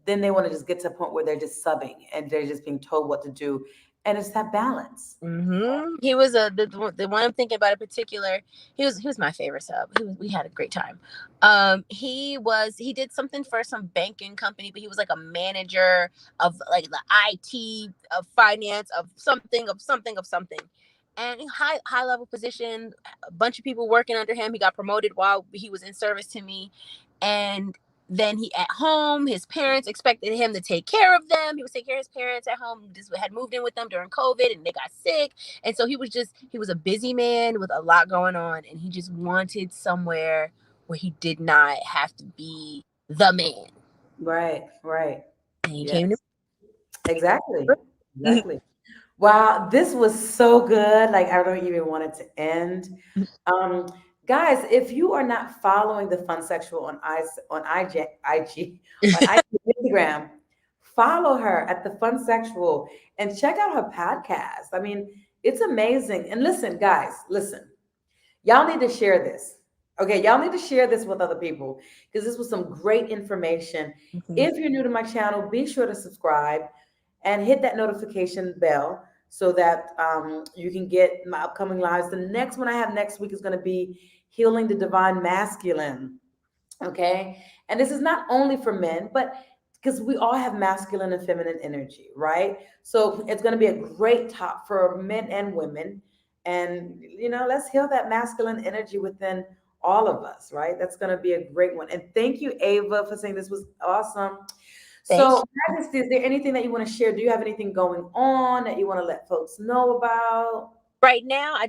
then they want to just get to a point where they're just subbing and they're just being told what to do, and it's that balance. He was the one I'm thinking about in particular. He was my favorite sub. We had a great time. He did something for some banking company, but he was like a manager of like the IT of finance of something of something of something, and high level position. A bunch of people working under him. He got promoted while he was in service to me, and then he at home, his parents expected him to take care of them. He was taking care of his parents at home. Just had moved in with them during COVID and they got sick. And so he was a busy man with a lot going on. And he just wanted somewhere where he did not have to be the man. Right. And he Yes, came to exactly. me. Exactly. Wow, this was so good. Like, I don't even want it to end. Um, Guys, if you are not following the Funsexual on on Instagram, follow her at the Funsexual and check out her podcast. I mean, it's amazing. And listen, guys, listen. Y'all need to share this. Okay, y'all need to share this with other people because this was some great information. Mhm. If you're new to my channel, be sure to subscribe and hit that notification bell so that you can get my upcoming lives. The next one I have next week is going to be Healing the Divine Masculine. Okay. And this is not only for men, but because we all have masculine and feminine energy, right? So it's going to be a great talk for men and women. And, let's heal that masculine energy within all of us, right? That's going to be a great one. And thank you, Ava, for saying this was awesome. Thank So, you. Majesty, is there anything that you want to share? Do you have anything going on that you want to let folks know about? Right now, I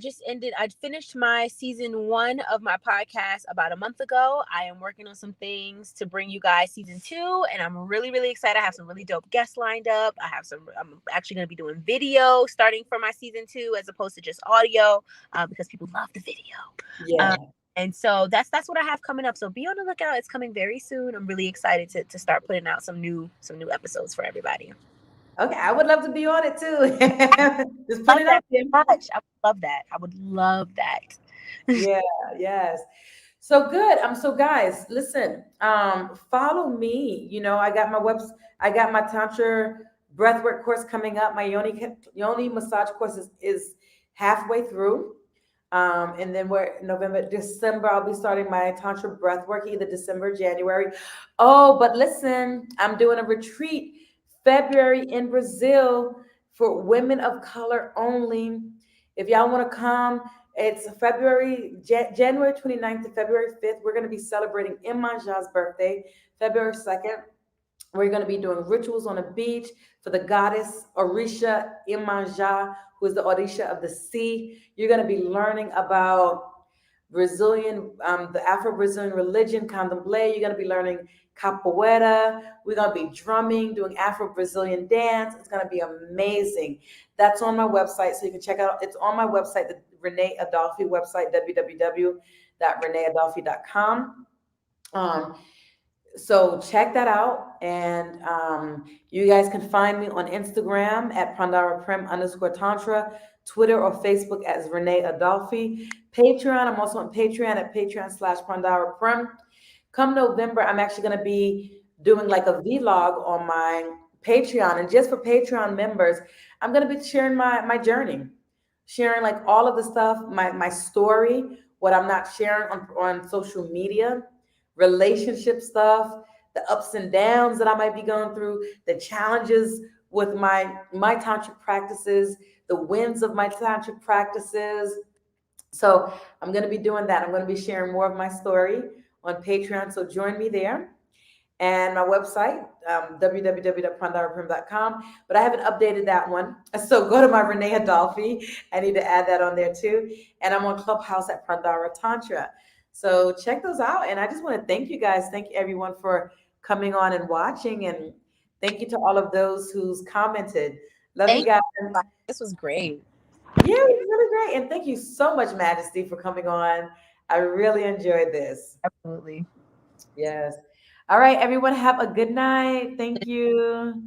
finished my season 1 of my podcast about a month ago. I am working on some things to bring you guys season 2, and I'm really, really excited. I have some really dope guests lined up. I'm actually going to be doing video starting for my season 2 as opposed to just audio, because people love the video. Yeah. And so that's what I have coming up. So be on the lookout. It's coming very soon. I'm really excited to start putting out some new episodes for everybody. Okay, I would love to be on it too. Just put Love it out that there. much. I would love that. I would love that. Yeah, yes. So good. So guys, listen, follow me. I got my Tantra breathwork course coming up. My yoni massage course is halfway through. And then December, I'll be starting my Tantra breathwork, either December, January. Oh, but listen, I'm doing a retreat February in Brazil for women of color only. If y'all want to come, it's January 29th to February 5th. We're going to be celebrating Imanja's birthday, February 2nd. We're going to be doing rituals on a beach for the goddess Orisha Imanja, who is the Orisha of the sea. You're going to be learning about the Afro-Brazilian religion, candomblé. You're going to be learning capoeira. We're going to be drumming, doing Afro-Brazilian dance. It's going to be amazing. That's on my website, so you can check out. It's on my website, the Renee Adolphe website, www.reneeadolphe.com. So check that out. And you guys can find me on Instagram at Prandhara Prem _Tantra, Twitter or Facebook as Renee Adolphe. Patreon, I'm also on Patreon at Patreon/Prandhara Prem. Come November, I'm actually going to be doing like a vlog on my Patreon. And just for Patreon members, I'm going to be sharing my journey, sharing like all of the stuff, my story, what I'm not sharing on social media, relationship stuff, the ups and downs that I might be going through, the challenges with my tantric practices, the wins of my tantric practices, So I'm going to be doing that. I'm going to be sharing more of my story on Patreon. So join me there. And my website, www.prandharaprem.com. But I haven't updated that one. So go to my Renee Adolphe. I need to add that on there too. And I'm on Clubhouse at Prandhara Tantra. So check those out. And I just want to thank you guys. Thank you everyone for coming on and watching. And thank you to all of those who's commented. Love you Thank guys. you. This was great. Yeah, it was really great. And thank you so much, Majesty, for coming on. I really enjoyed this. Absolutely. Yes. All right, everyone, have a good night. Thank you.